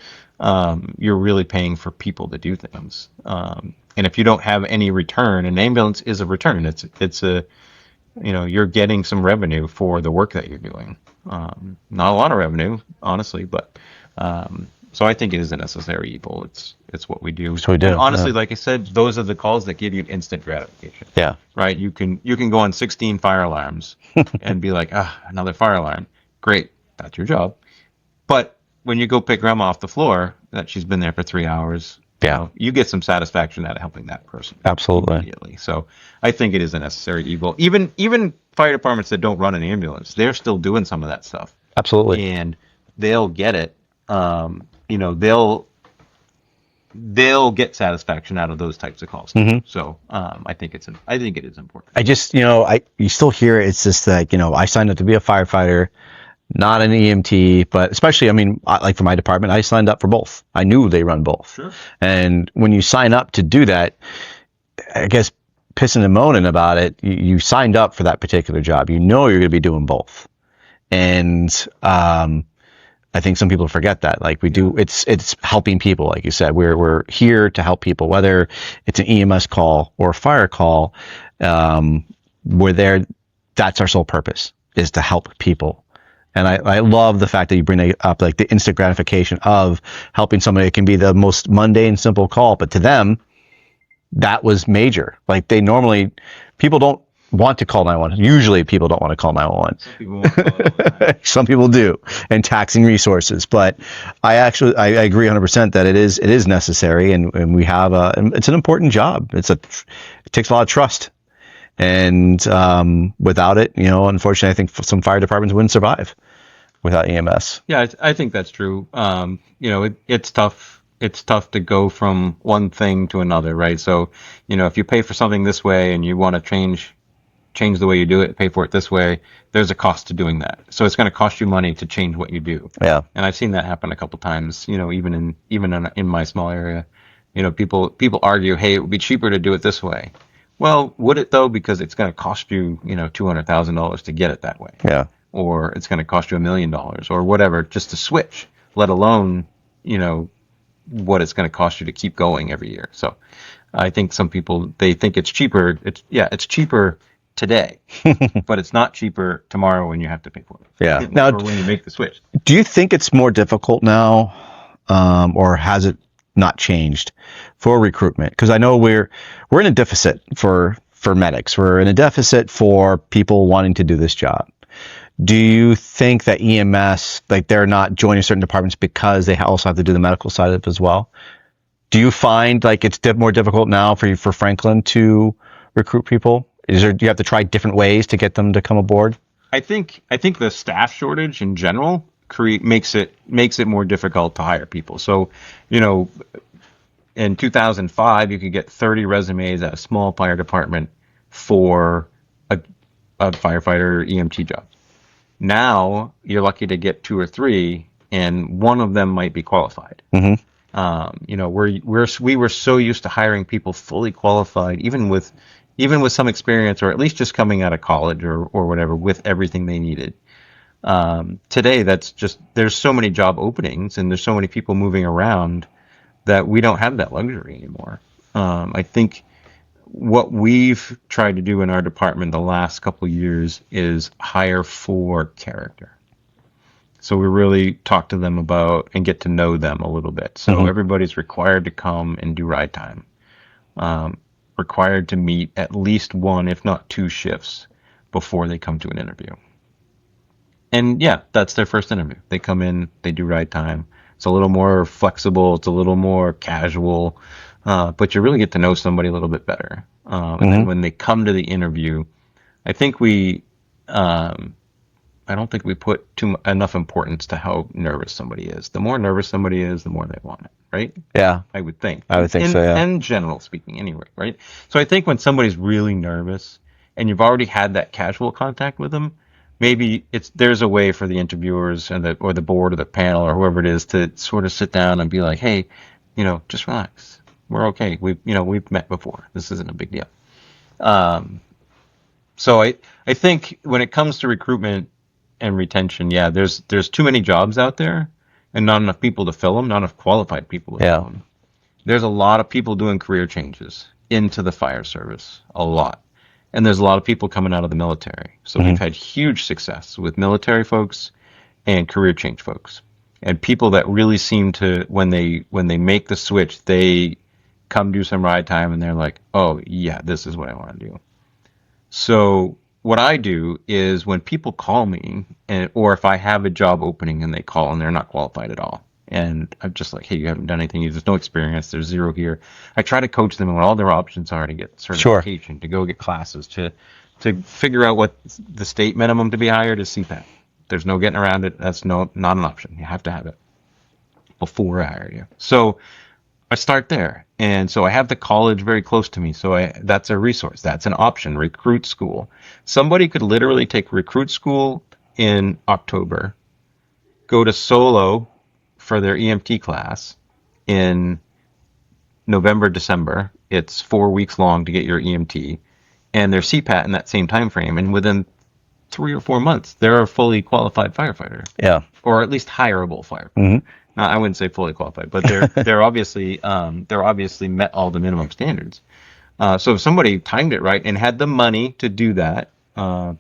you're really paying for people to do things. And if you don't have any return, an ambulance is a return. It's a, you're getting some revenue for the work that you're doing. Not a lot of revenue, honestly, but so I think it is a necessary evil. It's what we do. So we do. And honestly, Yeah. like I said, those are the calls that give you instant gratification. Yeah. Right? You can go on 16 fire alarms and be like, another fire alarm. Great, that's your job. But when you go pick grandma off the floor, that she's been there for 3 hours, Yeah. you get some satisfaction out of helping that person. Absolutely. Immediately. So I think it is a necessary evil. Even fire departments that don't run an ambulance, they're still doing some of that stuff, Absolutely. and they'll get it. They'll get satisfaction out of those types of calls. Mhm. So I think it is important. I just, you still hear it. It's just like, I signed up to be a firefighter, not an EMT, but especially, like for my department, I signed up for both. I knew they run both. Sure. And when you sign up to do that, I guess pissing and moaning about it, you signed up for that particular job. You know you're going to be doing both. And I think some people forget that. Like we do, it's helping people. Like you said, we're here to help people, whether it's an EMS call or a fire call. We're there. That's our sole purpose, is to help people. And I love the fact that you bring up like the instant gratification of helping somebody. It can be the most mundane, simple call, but to them, that was major. Like people don't want to call 911. Usually people don't want to call 911. Some people won't call it all the time. Some people do, and taxing resources. But I agree 100% that it is necessary, and we have and it's an important job. It takes a lot of trust, and without it, unfortunately, I think some fire departments wouldn't survive without EMS. Yeah, I think that's true. It's tough. It's tough to go from one thing to another, right? So, if you pay for something this way and you want to change the way you do it, pay for it this way, there's a cost to doing that. So it's going to cost you money to change what you do. Yeah. And I've seen that happen a couple times, even in my small area. People argue, hey, it would be cheaper to do it this way. Well, would it though? Because it's going to cost you, $200,000 to get it that way. Yeah. Or it's going to cost you $1 million or whatever just to switch, let alone, what it's going to cost you to keep going every year. So I think some people, they think it's cheaper. It's cheaper today, but it's not cheaper tomorrow when you have to pay for it. Yeah. Now, or when you make the switch. Do you think it's more difficult now, or has it not changed for recruitment? Because I know we're in a deficit for medics. We're in a deficit for people wanting to do this job. Do you think that EMS, like they're not joining certain departments because they also have to do the medical side of it as well? Do you find like it's more difficult now for Franklin to recruit people? Do you have to try different ways to get them to come aboard? I think the staff shortage in general makes it more difficult to hire people. So, in 2005, you could get 30 resumes at a small fire department for a firefighter EMT job. Now you're lucky to get 2 or 3, and one of them might be qualified. Mm-hmm. We were so used to hiring people fully qualified, even with some experience, or at least just coming out of college or whatever, with everything they needed. Today, there's so many job openings and there's so many people moving around that we don't have that luxury anymore. I think what we've tried to do in our department the last couple of years is hire for character. So we really talk to them about and get to know them a little bit. So everybody's required to come and do ride time. Required to meet at least 1, if not 2 shifts before they come to an interview. And yeah, that's their first interview. They come in, they do ride time. It's a little more flexible. It's a little more casual. But you really get to know somebody a little bit better. And then when they come to the interview, I think I don't think we put enough importance to how nervous somebody is. The more nervous somebody is, the more they want it, right? Yeah. I would think. I would think so, yeah. In general speaking, anyway, right? So I think when somebody's really nervous and you've already had that casual contact with them, maybe there's a way for the interviewers or the board or the panel or whoever it is to sort of sit down and be like, hey, just relax. We're okay. We've met before. This isn't a big deal. So I think when it comes to recruitment and retention, yeah, there's too many jobs out there and not enough people to fill them, not enough qualified people to fill them. There's a lot of people doing career changes into the fire service, a lot. And there's a lot of people coming out of the military. So we've had huge success with military folks and career change folks. And people that really seem to, when they make the switch, they come do some ride time and they're like, oh yeah, this is what I want to do. So what I do is when people call me, or if I have a job opening and they call and they're not qualified at all, and I'm just like, hey, you haven't done anything, there's no experience, there's zero here. I try to coach them on what all their options are to get certification, to go get classes, to figure out what the state minimum to be hired is CPAT. There's no getting around it. That's not an option. You have to have it before I hire you. So I start there. And so I have the college very close to me. So that's a resource. That's an option. Recruit school. Somebody could literally take recruit school in October, go to solo for their EMT class in November, December. It's 4 weeks long to get your EMT and their CPAT in that same time frame. And within 3 or 4 months, they're a fully qualified firefighter. Yeah. Or at least hireable firefighter. I wouldn't say fully qualified, but they're obviously met all the minimum standards. So if somebody timed it right and had the money to do that,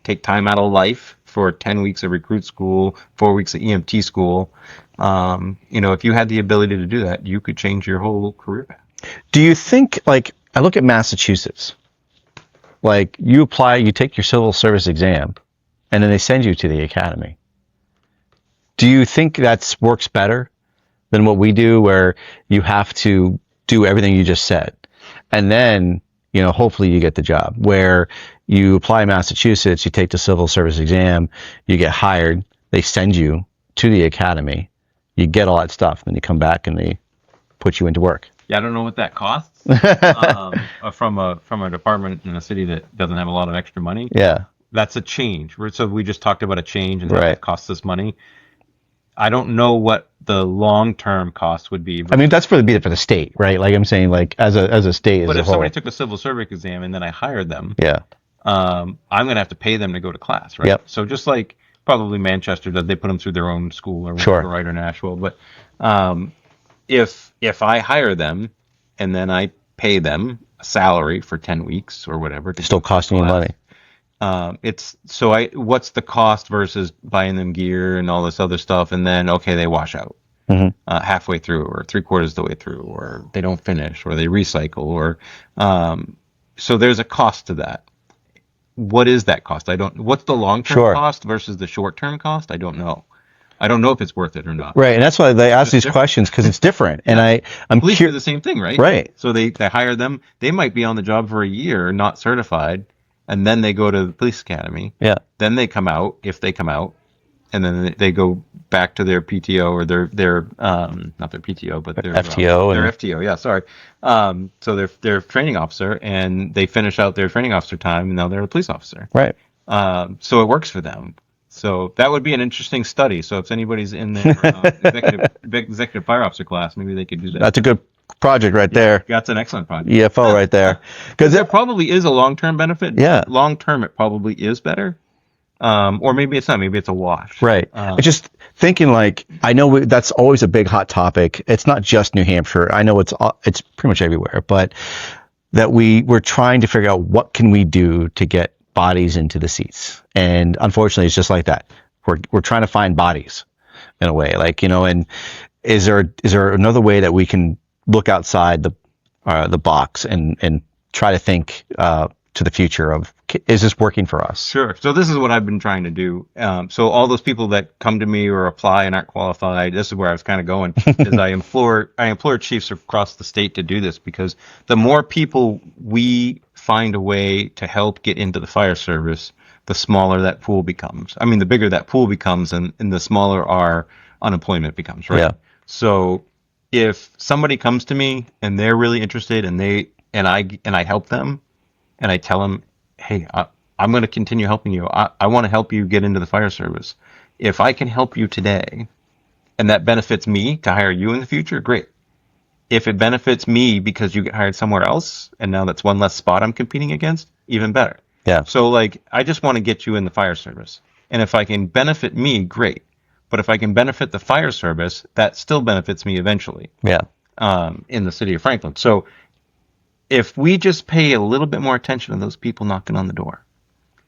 take time out of life for 10 weeks of recruit school, 4 weeks of EMT school, if you had the ability to do that, you could change your whole career path. Do you think, I look at Massachusetts, you apply, you take your civil service exam, and then they send you to the academy. Do you think that works better than what we do, where you have to do everything you just said, and then hopefully you get the job? Where you apply in Massachusetts, you take the civil service exam, you get hired, they send you to the academy, you get all that stuff, then you come back and they put you into work. Yeah, I don't know what that costs from a department in a city that doesn't have a lot of extra money. Yeah, that's a change. So we just talked about a change and that costs us money. I don't know what the long-term cost would be. I mean, that's for the state, right? I'm saying, as a state as a whole. But if somebody took the civil service exam and then I hired them, I'm going to have to pay them to go to class, right? Yep. So just like probably Manchester does, they put them through their own school or right or Nashville. But if I hire them and then I pay them a salary for 10 weeks or whatever, it's still costing you money. What's the cost versus buying them gear and all this other stuff, and then they wash out halfway through or 3/4 of the way through, or they don't finish, or they recycle, or so there's a cost to that. What is that cost? What's the long-term cost versus the short-term cost? I don't know. I don't know if it's worth it or not. Right, and that's why they ask these questions, because it's different. And I'm police do the same thing, right? Right. So they hire them. They might be on the job for a year, not certified. And then they go to the police academy. Yeah. Then they come out, if they come out, and then they go back to their PTO or their not their PTO, but their FTO. Their FTO, yeah, sorry. So they're training officer, and they finish out their training officer time, and now they're a police officer. Right. So it works for them. So that would be an interesting study. So if anybody's in their executive fire officer class, maybe they could do that. That's a good project right there. That's an excellent project. EFO right there. Because there probably is a long-term benefit. Yeah. Long-term, it probably is better. Or maybe it's not. Maybe it's a wash. Right. Just thinking, I know that's always a big hot topic. It's not just New Hampshire. I know it's pretty much everywhere. But that we're trying to figure out what can we do to get bodies into the seats. And unfortunately, it's just like that. We're trying to find bodies in a way. And is there another way that we can look outside the box and try to think to the future of, is this working for us? Sure. So this is what I've been trying to do. So all those people that come to me or apply and aren't qualified, this is where I was kind of going, is I implore chiefs across the state to do this, because the more people we find a way to help get into the fire service, the smaller that pool becomes. I mean, the bigger that pool becomes, and the smaller our unemployment becomes, right? Yeah. So if somebody comes to me and they're really interested, and I help them, and I tell them, hey, I'm going to continue helping you. I want to help you get into the fire service. If I can help you today, and that benefits me to hire you in the future, great. If it benefits me because you get hired somewhere else, and now that's one less spot I'm competing against, even better. Yeah. So, like, I just want to get you in the fire service. And if I can benefit me, great. But if I can benefit the fire service, that still benefits me eventually. Yeah. In the city of Franklin. So if we just pay a little bit more attention to those people knocking on the door,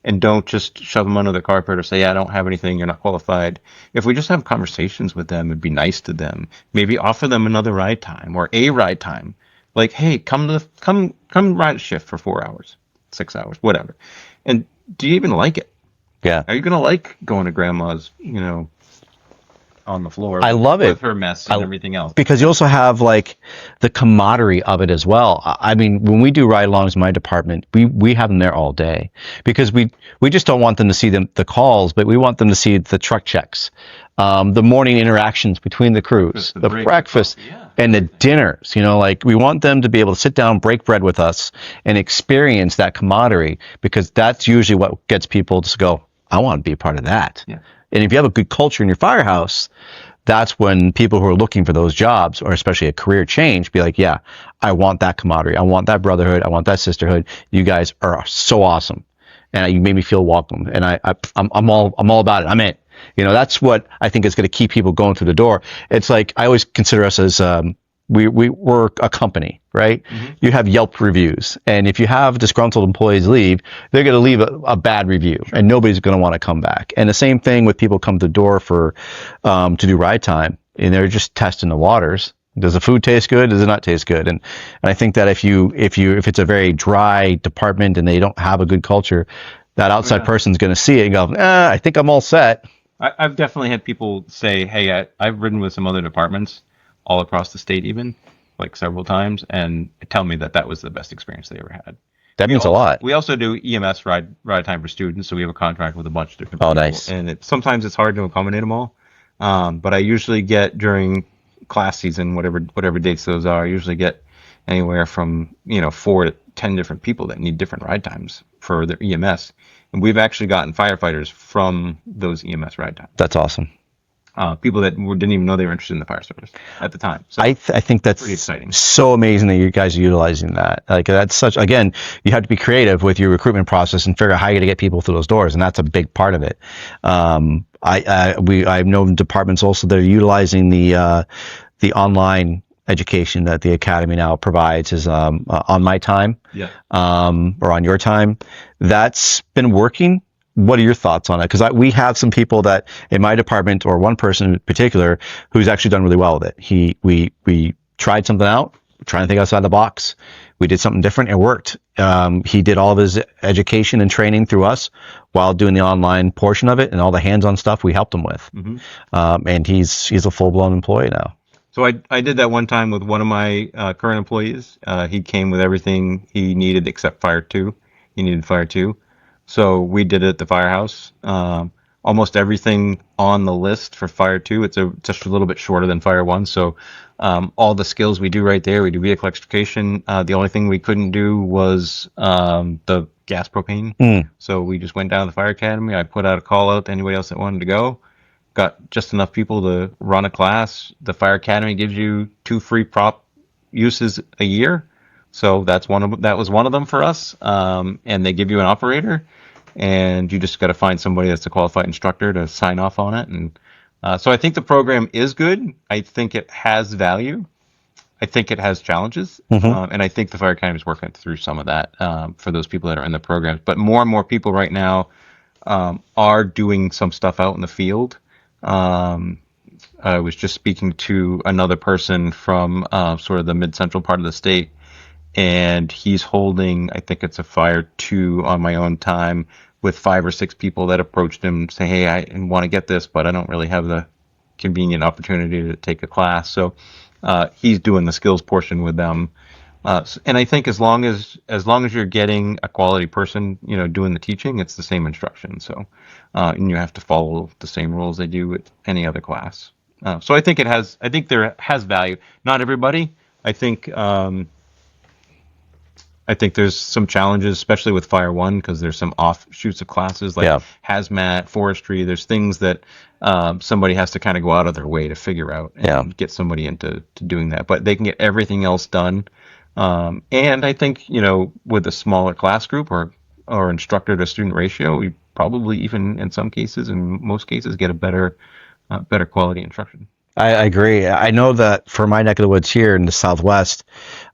and don't just shove them under the carpet or say, yeah, I don't have anything, you're not qualified. If we just have conversations with them and be nice to them, maybe offer them another ride time or a ride time. Like, hey, come ride a shift for 4 hours, 6 hours, whatever. And do you even like it? Yeah. Are you going to like going to grandma's, on the floor I love it. with her mess and everything else? Because you also have like the camaraderie of it as well. I mean, when we do ride-alongs in my department, we have them there all day, because we just don't want them to see the calls, but we want them to see the truck checks, the morning interactions between the crews, the breakfast, and the dinners. Like, we want them to be able to sit down, break bread with us, and experience that camaraderie, because that's usually what gets people to go, I want to be a part of that. Yeah. And if you have a good culture in your firehouse, that's when people who are looking for those jobs, or especially a career change, be like, yeah, I want that camaraderie. I want that brotherhood. I want that sisterhood. You guys are so awesome. And you made me feel welcome. And I'm all about it. I'm in. That's what I think is going to keep people going through the door. It's like, I always consider us as, we're a company, right? Mm-hmm. You have Yelp reviews, and if you have disgruntled employees leave, they're going to leave a bad review, sure, and nobody's going to want to come back. And the same thing with people come to the door for to do ride time, and they're just testing the waters. Does the food taste good? Does it not taste good? And I think that if it's a very dry department and they don't have a good culture, that outside person's going to see it and go, I think I'm all set. I've definitely had people say, hey, I've ridden with some other departments all across the state, even like several times, and tell me that was the best experience they ever had. That means a lot. We also do EMS ride time for students, so we have a contract with a bunch of different people. Nice. And sometimes it's hard to accommodate them all, but I usually get, during class season, whatever dates those are, I usually get anywhere from 4 to 10 different people that need different ride times for their EMS, and we've actually gotten firefighters from those EMS ride times. That's awesome. People that didn't even know they were interested in the fire service at the time. So I think that's pretty exciting. So amazing that you guys are utilizing that. Like, that's again, you have to be creative with your recruitment process and figure out how you're going to get people through those doors, and that's a big part of it. I've known departments also that are utilizing the online education that the academy now provides is on my time, or on your time. That's been working. What are your thoughts on it? Because we have some people that in my department, or one person in particular, who's actually done really well with it. We tried something out, trying to think outside the box. We did something different. It worked. He did all of his education and training through us while doing the online portion of it, and all the hands-on stuff we helped him with. Mm-hmm. And he's a full-blown employee now. So I did that one time with one of my current employees. He came with everything he needed except Fire 2. He needed Fire 2. So we did it at the firehouse. Almost everything on the list for Fire 2, it's just a little bit shorter than Fire 1. So all the skills we do right there, we do vehicle extrication. The only thing we couldn't do was the gas propane. So we just went down to the fire academy. I put out a call out to anybody else that wanted to go. Got just enough people to run a class. The fire academy gives you 2 free prop uses a year. So that was one of them for us. And they give you an operator, and you just got to find somebody that's a qualified instructor to sign off on it. And so I think the program is good. I think it has value. I think it has challenges. Mm-hmm. And I think the fire academy is working through some of that for those people that are in the programs. But more and more people right now are doing some stuff out in the field. I was just speaking to another person from sort of the mid-central part of the state, and he's holding, I think it's a Fire 2 on my own time, with 5 or 6 people that approached him saying, hey, I want to get this, but I don't really have the convenient opportunity to take a class. So he's doing the skills portion with them. And I think as long as you're getting a quality person, doing the teaching, it's the same instruction. So, and you have to follow the same rules they do with any other class. So I think there has value. Not everybody. I think I think there's some challenges, especially with Fire One, because there's some offshoots of classes like Yeah. hazmat, forestry. There's things that somebody has to kind of go out of their way to figure out and Yeah. get somebody into doing that. But they can get everything else done. And I think with a smaller class group or instructor to student ratio, we probably even in some cases, in most cases, get a better quality instruction. I agree. I know that for my neck of the woods here in the Southwest,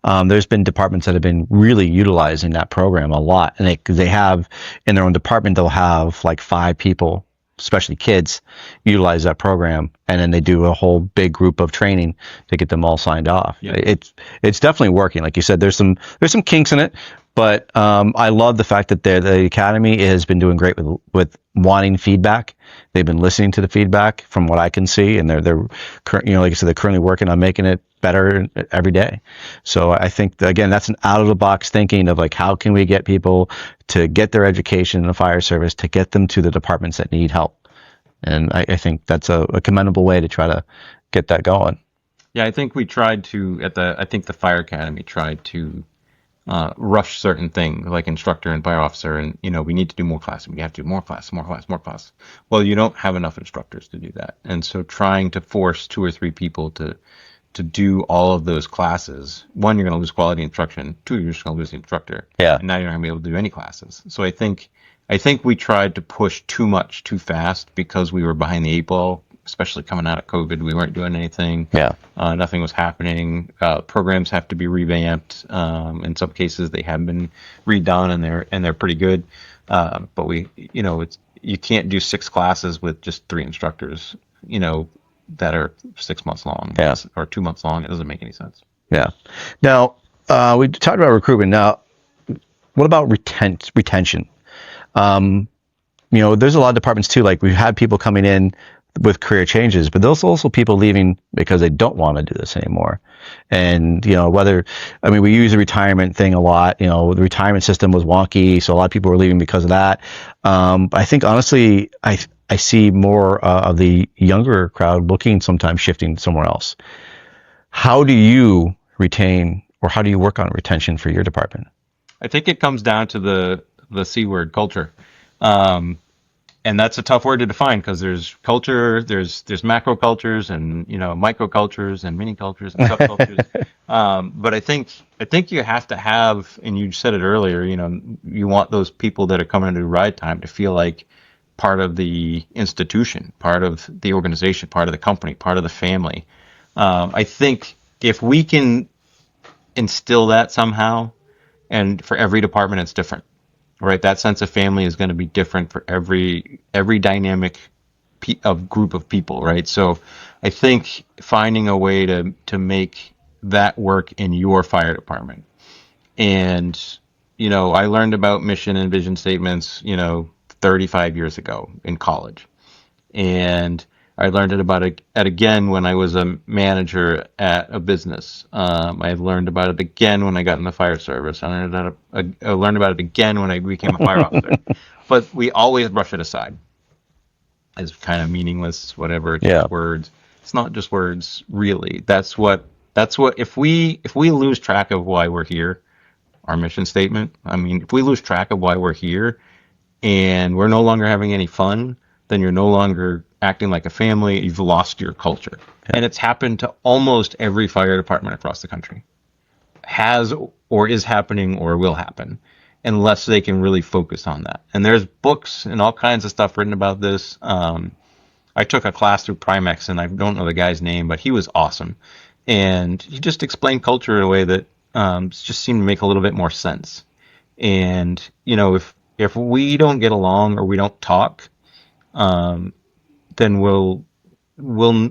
there's been departments that have been really utilizing that program a lot, and they have in their own department they'll have like 5 people, especially kids, utilize that program, and then they do a whole big group of training to get them all signed off. Yeah. It's definitely working. Like you said, there's some kinks in it, but I love the fact that the academy has been doing great with wanting feedback. They've been listening to the feedback from what I can see, and they're like I said, they're currently working on making it better every day. So I think again, that's an out of the box thinking of like, how can we get people to get their education in the fire service, to get them to the departments that need help. And I think that's a commendable way to try to get that going. Yeah, I think we tried to I think the fire academy tried to rush certain things like instructor and fire officer, and we need to do more classes. We have to do more class, more class, more class. Well, you don't have enough instructors to do that, and so trying to force 2 or 3 people to do all of those classes, one, you're going to lose quality instruction. 2, you're just going to lose the instructor. Yeah. And now you're not going to be able to do any classes. So I think we tried to push too much too fast because we were behind the 8 ball, especially coming out of COVID. We weren't doing anything. Yeah. Nothing was happening. Programs have to be revamped. In some cases, they have been redone, and they're pretty good. But you can't do 6 classes with just 3 instructors. That are 6 months long. Yeah. Or 2 months long. It doesn't make any sense. Yeah. Now, we talked about recruitment. Now, what about retention? There's a lot of departments too. Like we've had people coming in with career changes, but there's also people leaving because they don't want to do this anymore. And, we use the retirement thing a lot. The retirement system was wonky, so a lot of people were leaving because of that. I think honestly, I see more of the younger crowd looking sometimes shifting somewhere else. How do you retain, or how do you work on retention for your department? I think it comes down to the C word, culture. And that's a tough word to define because there's culture, there's macro cultures and micro cultures and mini cultures and subcultures. But I think you have to have, and you said it earlier, you want those people that are coming to ride time to feel like part of the institution, part of the organization, part of the company, part of the family. I think if we can instill that somehow, and for every department it's different, right? That sense of family is going to be different for every dynamic group of people, right? So I think finding a way to make that work in your fire department. And I learned about mission and vision statements 35 years ago in college, and I learned about it again when I was a manager at a business. I learned about it again when I got in the fire service. I learned about it again when I became a fire officer. But we always brush it aside as kind of meaningless, whatever. It's just words. It's not just words, really. That's what. If we lose track of why we're here, our mission statement. If we lose track of why we're here, and we're no longer having any fun, then you're no longer acting like a family. You've lost your culture. Yeah. And it's happened to almost every fire department across the country. Has or is happening or will happen, unless they can really focus on that. And there's books and all kinds of stuff written about this. I took a class through Primex, and I don't know the guy's name, but he was awesome. And he just explained culture in a way that just seemed to make a little bit more sense. And, if we don't get along or we don't talk, then we'll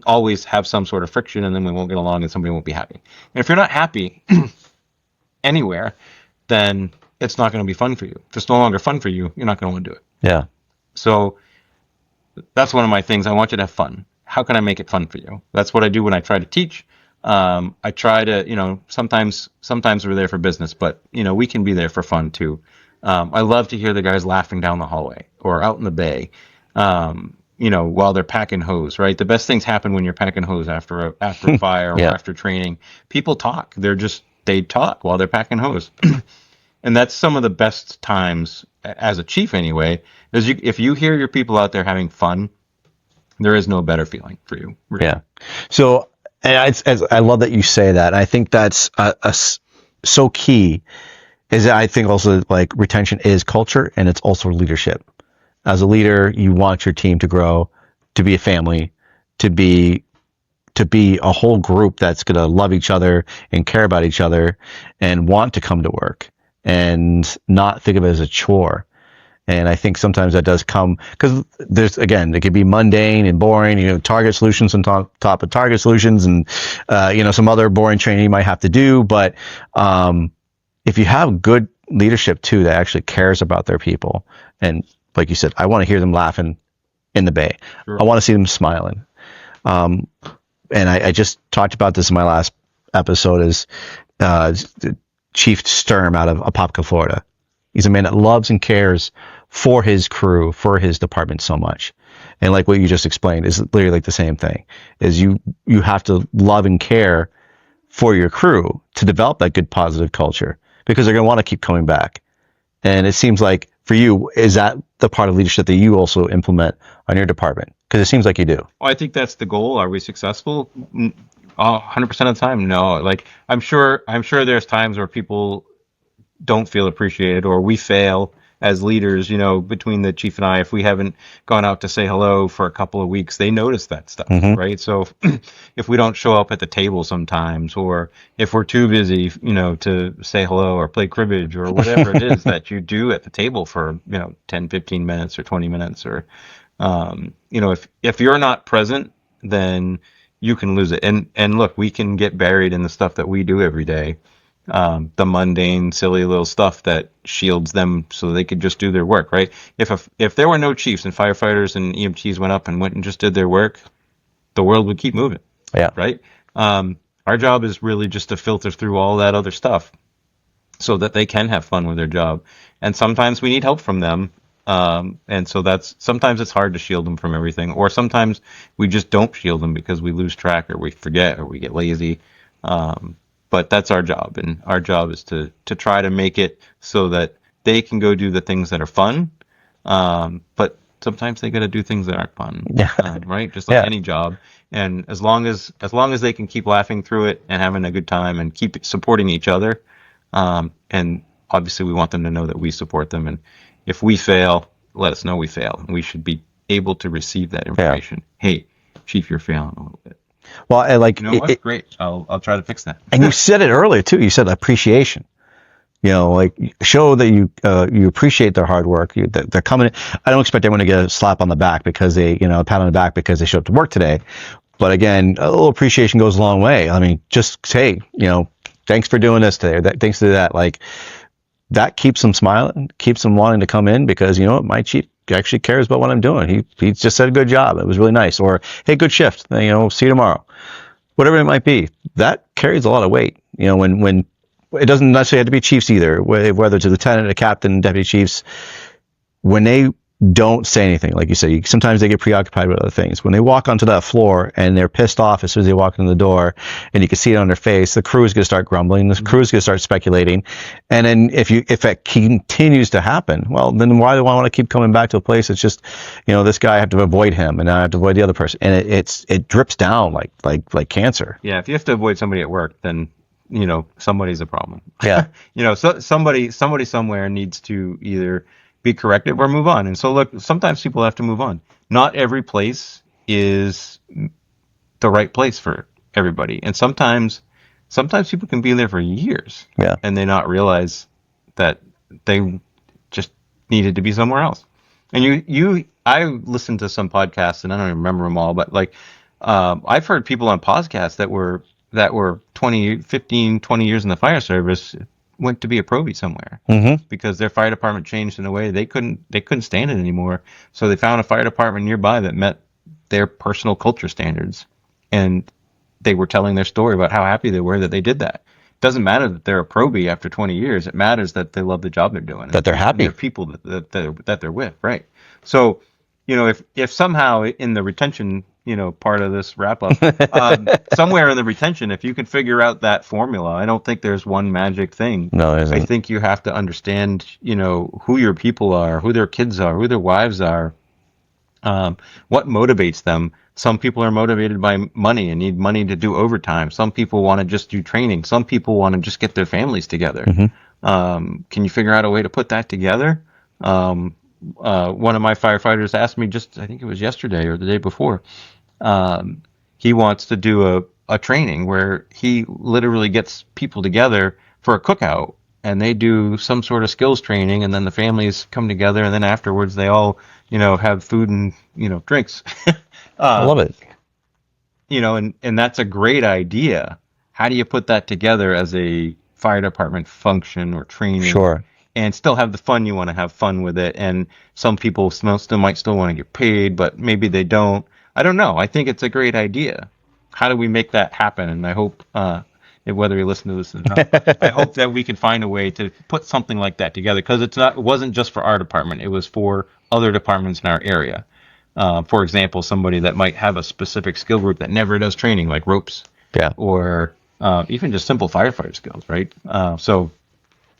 always have some sort of friction, and then we won't get along, and somebody won't be happy. And if you're not happy anywhere, then it's not going to be fun for you. If it's no longer fun for you, you're not going to want to do it. Yeah. So that's one of my things. I want you to have fun. How can I make it fun for you? That's what I do when I try to teach. I try to, sometimes we're there for business, but we can be there for fun too. I love to hear the guys laughing down the hallway or out in the bay, while they're packing hose, right? The best things happen when you're packing hose after a fire or Yeah. after training. People talk. They talk while they're packing hose. And that's some of the best times as a chief anyway, if you hear your people out there having fun, there is no better feeling for you. Really. Yeah. So, and I love that you say that. I think that's so key. Is that I think also like retention is culture and it's also leadership. As a leader, you want your team to grow, to be a family, to be a whole group that's going to love each other and care about each other and want to come to work and not think of it as a chore. And I think sometimes that does come because it could be mundane and boring, target solutions on top of target solutions and, some other boring training you might have to do. But, if you have good leadership too, that actually cares about their people. And like you said, I want to hear them laughing in the bay. Sure. I want to see them smiling. And I just talked about this in my last episode is, Chief Sturm out of Apopka, Florida. He's a man that loves and cares for his crew, for his department so much. And like what you just explained is literally like the same thing is you have to love and care for your crew to develop that good positive culture because they're going to want to keep coming back. And it seems like for you, is that the part of leadership that you also implement on your department? Because it seems like you do. Well, I think that's the goal. Are we successful? 100% of the time, no. Like I'm sure there's times where people don't feel appreciated or we fail as leaders, between the chief and I, if we haven't gone out to say hello for a couple of weeks, they notice that stuff, right? So if we don't show up at the table sometimes, or if we're too busy, to say hello or play cribbage or whatever it is that you do at the table for, 10, 15 minutes or 20 minutes or, if you're not present, then you can lose it. And look, we can get buried in the stuff that we do every day. The mundane, silly little stuff that shields them so they could just do their work, right? If there were no chiefs and firefighters and EMTs went up and went and just did their work, the world would keep moving. Yeah. Right? Our job is really just to filter through all that other stuff so that they can have fun with their job. And sometimes we need help from them. And so sometimes it's hard to shield them from everything, or sometimes we just don't shield them because we lose track or we forget or we get lazy. But that's our job, and our job is to try to make it so that they can go do the things that are fun. But sometimes they got to do things that aren't fun, right? Just like any job. And as long as they can keep laughing through it and having a good time and keep supporting each other, and obviously we want them to know that we support them. And if we fail, let us know we fail. We should be able to receive that information. Yeah. Hey, Chief, you're failing a little bit. Well, I like great. I'll try to fix that. And you said it earlier too. You said appreciation. Like show that you appreciate their hard work. That they're coming. I don't expect everyone to get a slap on the back because they, a pat on the back because they showed up to work today. But again, a little appreciation goes a long way. I mean, just say, thanks for doing this today. Or thanks to that. Like that keeps them smiling, keeps them wanting to come in because my chief actually cares about what I'm doing. He just said a good job. It was really nice. Or hey, good shift. See you tomorrow. Whatever it might be, that carries a lot of weight. When it doesn't necessarily have to be chiefs either, whether it's a lieutenant, a captain, deputy chiefs, when they don't say anything, like you said, sometimes they get preoccupied with other things. When they walk onto that floor and they're pissed off as soon as they walk in the door, and you can see it on their face, the crew is going to start grumbling, the crew is going to start speculating, and then if it continues to happen, well, then why do I want to keep coming back to a place that's just, this guy I have to avoid him, and now I have to avoid the other person, and it drips down like cancer. Yeah, if you have to avoid somebody at work, then somebody's a problem. Yeah. So somebody somewhere needs to either be corrected or move on. And so look, sometimes people have to move on. Not every place is the right place for everybody. And sometimes people can be there for years and they not realize that they just needed to be somewhere else. And I listened to some podcasts and I don't even remember them all, but I've heard people on podcasts that were 15, 20 years in the fire service went to be a Proby somewhere because their fire department changed in a way they couldn't stand it anymore. So they found a fire department nearby that met their personal culture standards, and they were telling their story about how happy they were that they did that. It doesn't matter that they're a probie after 20 years. It matters that they love the job they're doing. That they're happy. And they're people that they're with, right? So, if somehow in the retention, part of this wrap up, somewhere in the retention, if you can figure out that formula, I don't think there's one magic thing. No, there isn't. I think you have to understand, who your people are, who their kids are, who their wives are, what motivates them. Some people are motivated by money and need money to do overtime. Some people want to just do training. Some people want to just get their families together. Can you figure out a way to put that together? One of my firefighters asked me I think it was yesterday or the day before, he wants to do a training where he literally gets people together for a cookout, and they do some sort of skills training, and then the families come together, and then afterwards they all, have food and, drinks. I love it. And that's a great idea. How do you put that together as a fire department function or training? Sure. And still have the fun. You want to have fun with it. And some people still might want to get paid, but maybe they don't. I don't know. I think it's a great idea. How do we make that happen? And I hope, whether you listen to this or not, I hope that we can find a way to put something like that together, because it wasn't just for our department. It was for other departments in our area. For example, somebody that might have a specific skill group that never does training, like ropes, or even just simple firefighter skills, right? So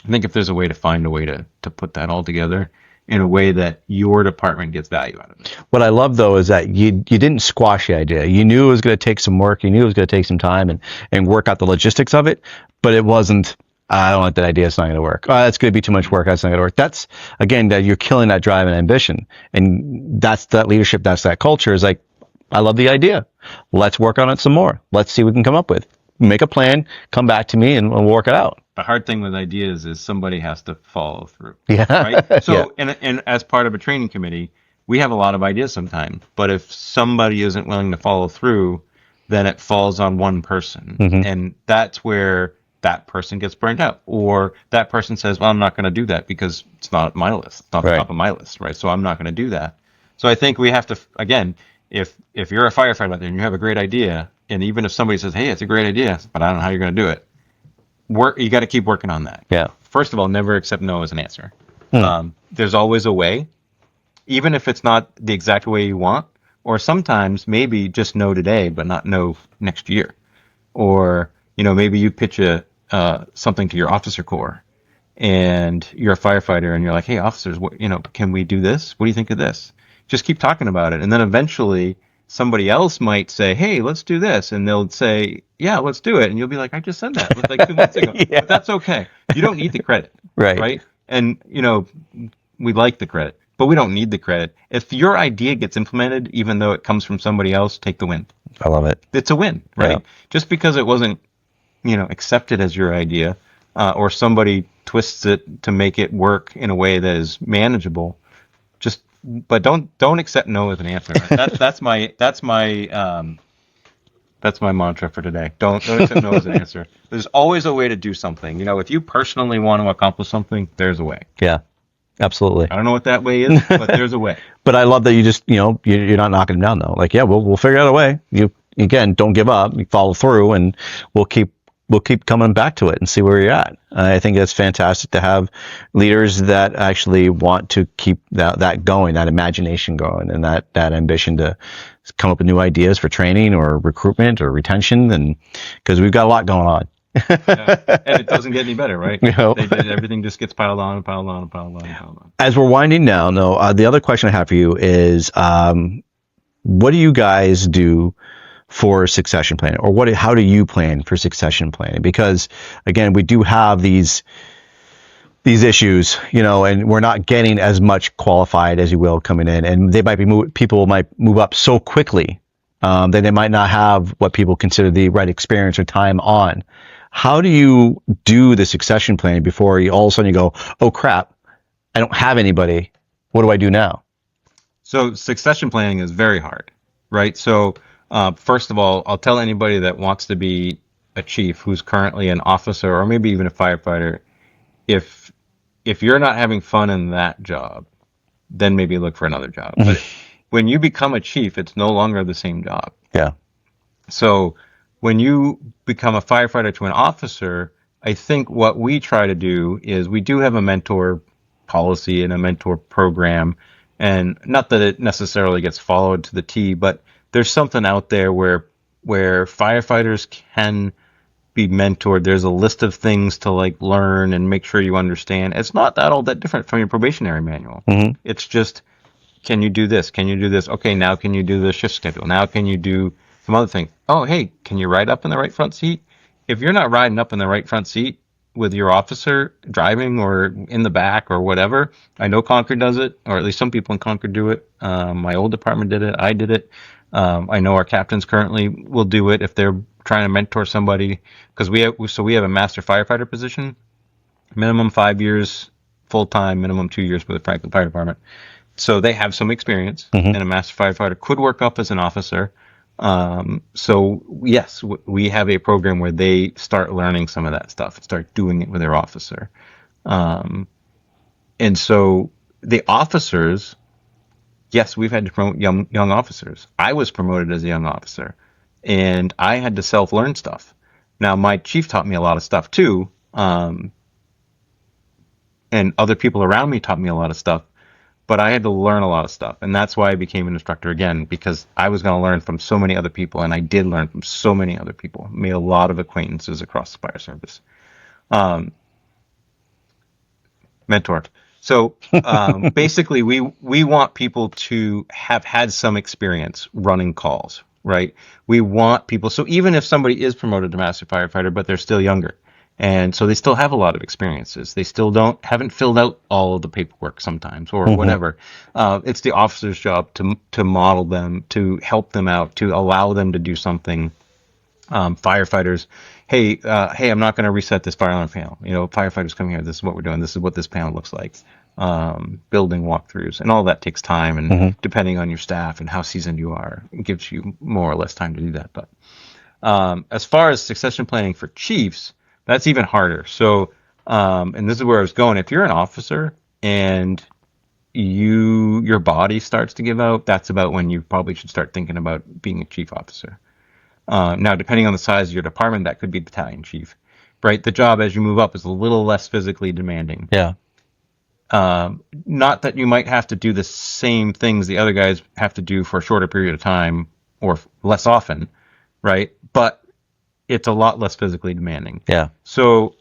I think if there's a way to find a way to put that all together in a way that your department gets value out of it. What I love, though, is that you didn't squash the idea. You knew it was going to take some work. You knew it was going to take some time and work out the logistics of it, but it wasn't, I don't like that idea. It's not going to work. That's going to be too much work. That's not going to work. That's, again, that you're killing that drive and ambition. And that's that leadership. That's that culture is like, I love the idea. Let's work on it some more. Let's see what we can come up with. Make a plan, come back to me, and we'll work it out. The hard thing with ideas is somebody has to follow through. Yeah. Right? So, and as part of a training committee, we have a lot of ideas sometimes. But if somebody isn't willing to follow through, then it falls on one person. And that's where that person gets burnt out. Or that person says, well, I'm not going to do that because it's not my list. It's not the top of my list, right? So I'm not going to do that. So I think we have to, again, if you're a firefighter out there and you have a great idea, and even if somebody says, hey, it's a great idea, but I don't know how you're going to do it, you got to keep working on that. Yeah. First of all, never accept no as an answer. There's always a way, even if it's not the exact way you want, or sometimes maybe just no today, but not no next year. Or, maybe you pitch something to your officer corps, and you're a firefighter, and you're like, hey, officers, can we do this? What do you think of this? Just keep talking about it. And then eventually somebody else might say, hey, let's do this. And they'll say, yeah, let's do it. And you'll be like, I just said that. It was like 2 months ago. But that's okay. You don't need the credit. Right. And, we like the credit, but we don't need the credit. If your idea gets implemented, even though it comes from somebody else, take the win. I love it. It's a win, right? Yeah. Just because it wasn't, accepted as your idea, or somebody twists it to make it work in a way that is manageable, but don't accept no as an answer. That's my mantra for today. Don't accept no as an answer. There's always a way to do something. If you personally want to accomplish something, there's a way. Yeah, absolutely. I don't know what that way is, but there's a way. But I love that you just, you're not knocking them down though. Like, yeah, we'll figure out a way. You, again, don't give up. You follow through, and we'll keep coming back to it and see where you're at. I think that's fantastic to have leaders that actually want to keep that going, that imagination going, and that ambition to come up with new ideas for training or recruitment or retention, and because we've got a lot going on. And it doesn't get any better, right? No. Everything just gets piled on and piled on and piled on and piled on. As we're winding down, though, the other question I have for you is, what do you guys do for succession planning, or how do you plan for succession planning? Because again, we do have these issues, and we're not getting as much qualified as you will coming in, and they might be people might move up so quickly that they might not have what people consider the right experience or time on. How do you do the succession planning before all of a sudden you go, oh crap, I don't have anybody. What do I do now? So succession planning is very hard, right? So first of all, I'll tell anybody that wants to be a chief who's currently an officer or maybe even a firefighter, if you're not having fun in that job, then maybe look for another job. But when you become a chief, it's no longer the same job. Yeah. So when you become a firefighter to an officer, I think what we try to do is we do have a mentor policy and a mentor program, and not that it necessarily gets followed to the T, but there's something out there where firefighters can be mentored. There's a list of things to like learn and make sure you understand. It's not that all that different from your probationary manual. Mhm. It's just, can you do this? Can you do this? Okay, now can you do the shift schedule? Now can you do some other thing? Oh, hey, can you ride up in the right front seat? If you're not riding up in the right front seat with your officer driving or in the back or whatever, I know Concord does it, or at least some people in Concord do it. My old department did it. I did it. I know our captains currently will do it if they're trying to mentor somebody, because we have a master firefighter position, minimum 5 years full time, minimum 2 years with the Franklin Fire Department. So they have some experience, Mhm. and a master firefighter could work up as an officer. So yes, we have a program where they start learning some of that stuff, start doing it with their officer. Um, and so the officers, yes, we've had to promote young officers. I was promoted as a young officer, and I had to self learn stuff. Now my chief taught me a lot of stuff too, and other people around me taught me a lot of stuff. But I had to learn a lot of stuff, and that's why I became an instructor again, because I was going to learn from so many other people, and I did learn from so many other people. Made a lot of acquaintances across the fire service. Um, Mentored. So basically, we want people to have had some experience running calls, right? We want people. So even if somebody is promoted to master firefighter, but they're still younger, and so they still have a lot of experiences, they still haven't filled out all of the paperwork sometimes, or Mhm. whatever. It's the officer's job to model them, to help them out, to allow them to do something. Firefighters, hey, I'm not going to reset this fire alarm panel. Firefighters come here. This is what we're doing. This is what this panel looks like. Building walkthroughs, and all that takes time, and Mhm. depending on your staff and how seasoned you are, it gives you more or less time to do that. But as far as succession planning for chiefs, that's even harder. So, and this is where I was going. If you're an officer and your body starts to give out, that's about when you probably should start thinking about being a chief officer. Now, depending on the size of your department, that could be battalion chief, right? The job as you move up is a little less physically demanding. Yeah. Not that you might have to do the same things the other guys have to do for a shorter period of time or less often, right? But it's a lot less physically demanding. Yeah. So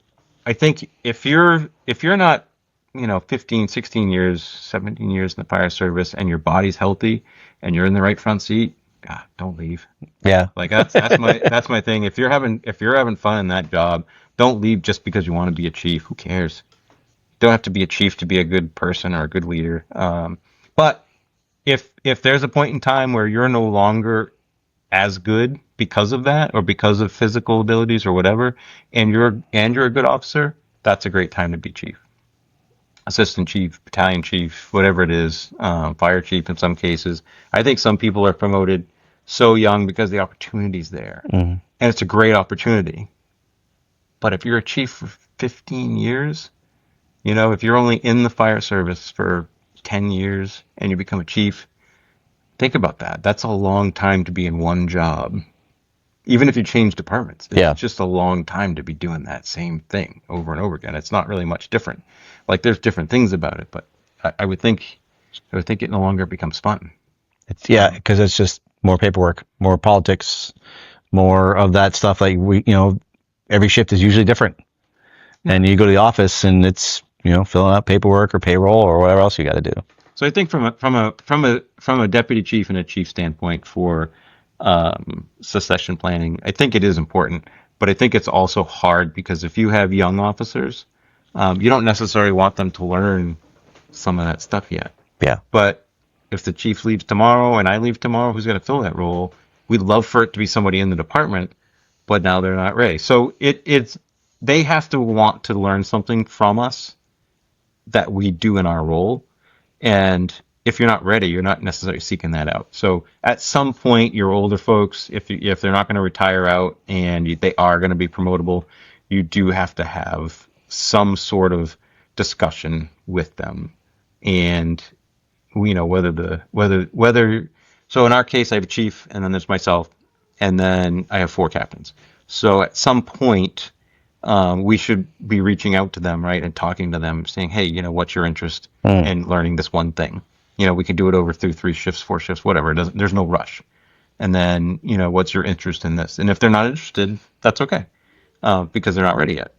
I think if you're not, 15, 16 years, 17 years in the fire service, and your body's healthy and you're in the right front seat, God, don't leave. Yeah. Like that's my thing. If you're having fun in that job, don't leave just because you want to be a chief. Who cares? You don't have to be a chief to be a good person or a good leader. But if there's a point in time where you're no longer as good because of that, or because of physical abilities or whatever, and you're a good officer, that's a great time to be chief, assistant chief, battalion chief, whatever it is, fire chief in some cases. I think some people are promoted so young because the opportunity's there, Mhm. and it's a great opportunity. But if you're a chief for 15 years, if you're only in the fire service for 10 years and you become a chief, think about that. That's a long time to be in one job. Even if you change departments, it's Yeah. just a long time to be doing that same thing over and over again. It's not really much different. Like, there's different things about it, but I would think it no longer becomes fun. Because it's just more paperwork, more politics, more of that stuff. Like every shift is usually different, and you go to the office and it's filling out paperwork or payroll or whatever else you got to do. So I think from a deputy chief and a chief standpoint for succession planning, I think it is important, but I think it's also hard because if you have young officers, you don't necessarily want them to learn some of that stuff yet. Yeah. But if the chief leaves tomorrow and I leave tomorrow, who's going to fill that role? We'd love for it to be somebody in the department, but now they're not ready. So it's they have to want to learn something from us that we do in our role. And if you're not ready, you're not necessarily seeking that out. So at some point, your older folks, if they're not going to retire out and they are going to be promotable, you do have to have some sort of discussion with them. And whether. So in our case, I have a chief, and then there's myself. and then I have 4 captains. So at some point, we should be reaching out to them, right, and talking to them, saying, hey, what's your interest in learning this one thing? We can do it over through 3 shifts, 4 shifts, whatever. There's no rush. And then, what's your interest in this? And if they're not interested, that's okay, because they're not ready yet.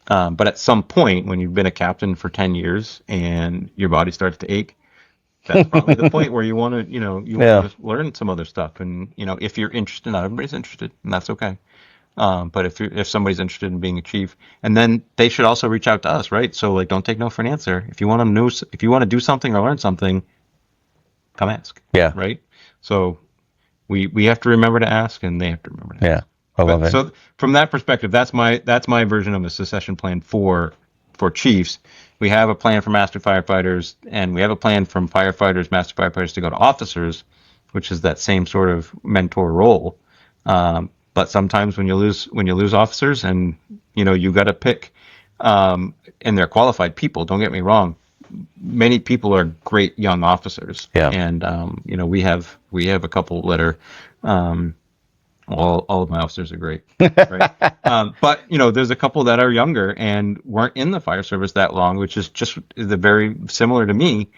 But at some point, when you've been a captain for 10 years and your body starts to ache, that's probably the point where you want to, want to learn some other stuff. And, if you're interested, not everybody's interested, and that's okay. But if somebody's interested in being a chief, and then they should also reach out to us, right? So like, don't take no for an answer. If you want to do something or learn something, come ask. Yeah. Right. So we have to remember to ask, and they have to remember to ask. I love it. So from that perspective, that's my version of a succession plan for chiefs. We have a plan for master firefighters, and we have a plan from firefighters, master firefighters to go to officers, which is that same sort of mentor role. But sometimes when you lose officers, and you got to pick, and they're qualified people. Don't get me wrong. Many people are great young officers. Yeah. And we have a couple that are. All of my officers are great, right? But there's a couple that are younger and weren't in the fire service that long, which is just very similar to me.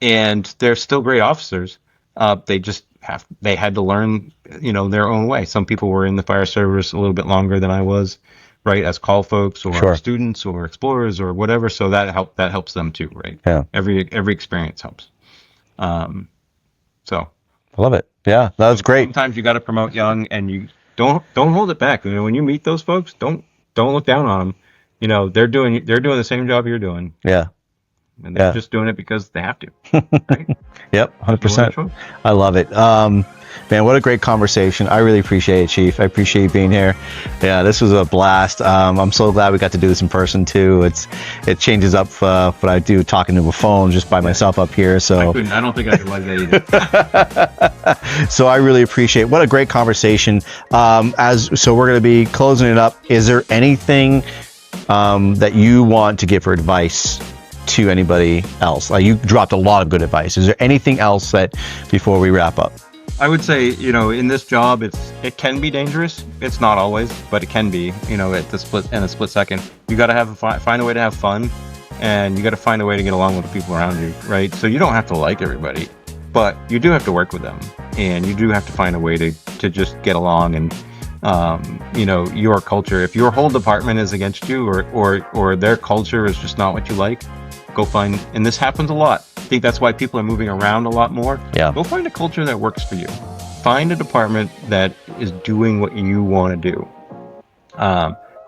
And they're still great officers. They had to learn, their own way. Some people were in the fire service a little bit longer than I was, right? As call folks or students or explorers or whatever. So that helps them too, right? Yeah. Every experience helps. So I love it. Yeah, that was great. Sometimes you got to promote young, and you don't hold it back. When you meet those folks, don't look down on them. They're doing the same job you're doing. Yeah. And they're just doing it because they have to. Right? Yep, 100%. I love it. Man, what a great conversation. I really appreciate it, Chief. I appreciate you being here. Yeah, this was a blast. I'm so glad we got to do this in person too. It changes up what I do talking to a phone just by myself up here. So I don't think I could like that either. So I really appreciate it. What a great conversation. So we're going to be closing it up. Is there anything that you want to give for advice to anybody else? You dropped a lot of good advice. Is there anything else that before we wrap up? I would say, in this job, it can be dangerous. It's not always, but it can be, at the split second. You got to find a way to have fun, and you got to find a way to get along with the people around you, right? So you don't have to like everybody, but you do have to work with them, and you do have to find a way to just get along. And your culture, if your whole department is against you, or their culture is just not what you like, go find, and this happens a lot. I think that's why people are moving around a lot more. Yeah. Go find a culture that works for you. Find a department that is doing what you want to do.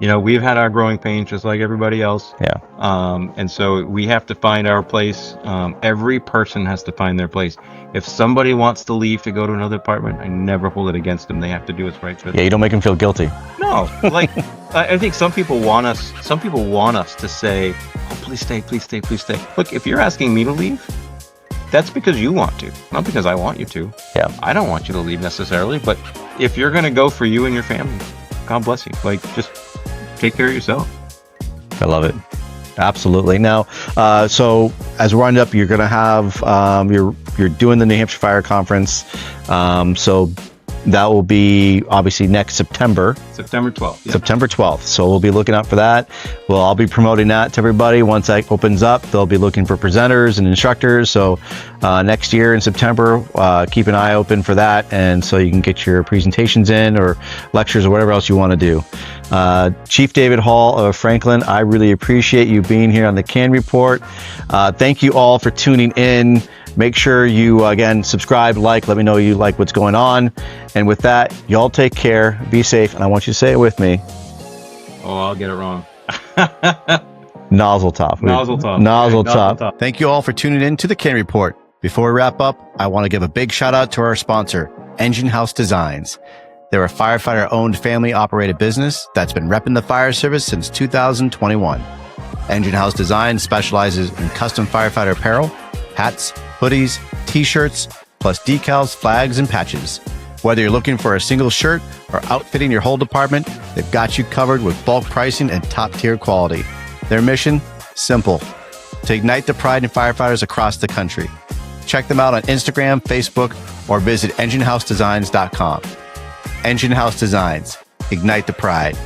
We've had our growing pains just like everybody else. Yeah. And so we have to find our place. Every person has to find their place. If somebody wants to leave to go to another department, I never hold it against them. They have to do what's right for them. Yeah, you don't make them feel guilty. No, I think some people want us to say, oh, please stay, please stay, please stay. Look, if you're asking me to leave, that's because you want to, not because I want you to. Yeah. I don't want you to leave necessarily, but if you're going to go for you and your family, God bless you. Just take care of yourself. I love it. Absolutely. Now, so as we wind up, you're going to have, you're doing the New Hampshire Fire Conference. So that will be obviously next September 12th. Yeah. September 12th. So we'll be looking out for that. Well, I'll be promoting that to everybody. Once that opens up, they'll be looking for presenters and instructors. So next year in September, keep an eye open for that. And so you can get your presentations in or lectures or whatever else you want to do. Chief David Hall of Franklin, I really appreciate you being here on the C.A.N Report. Thank you all for tuning in. Make sure you, again, subscribe, let me know you like what's going on. And with that, y'all take care, be safe, and I want you to say it with me. Oh, I'll get it wrong. Nozzle top. Nozzle top. Nozzle Okay, top. nozzle top. Thank you all for tuning in to the C.A.N Report. Before we wrap up, I want to give a big shout out to our sponsor, Engine House Designs. They're a firefighter-owned, family-operated business that's been repping the fire service since 2021. Engine House Designs specializes in custom firefighter apparel, hats, hoodies, t-shirts, plus decals, flags, and patches. Whether you're looking for a single shirt or outfitting your whole department, they've got you covered with bulk pricing and top-tier quality. Their mission? Simple. To ignite the pride in firefighters across the country. Check them out on Instagram, Facebook, or visit enginehousedesigns.com. Engine House Designs. Ignite the pride.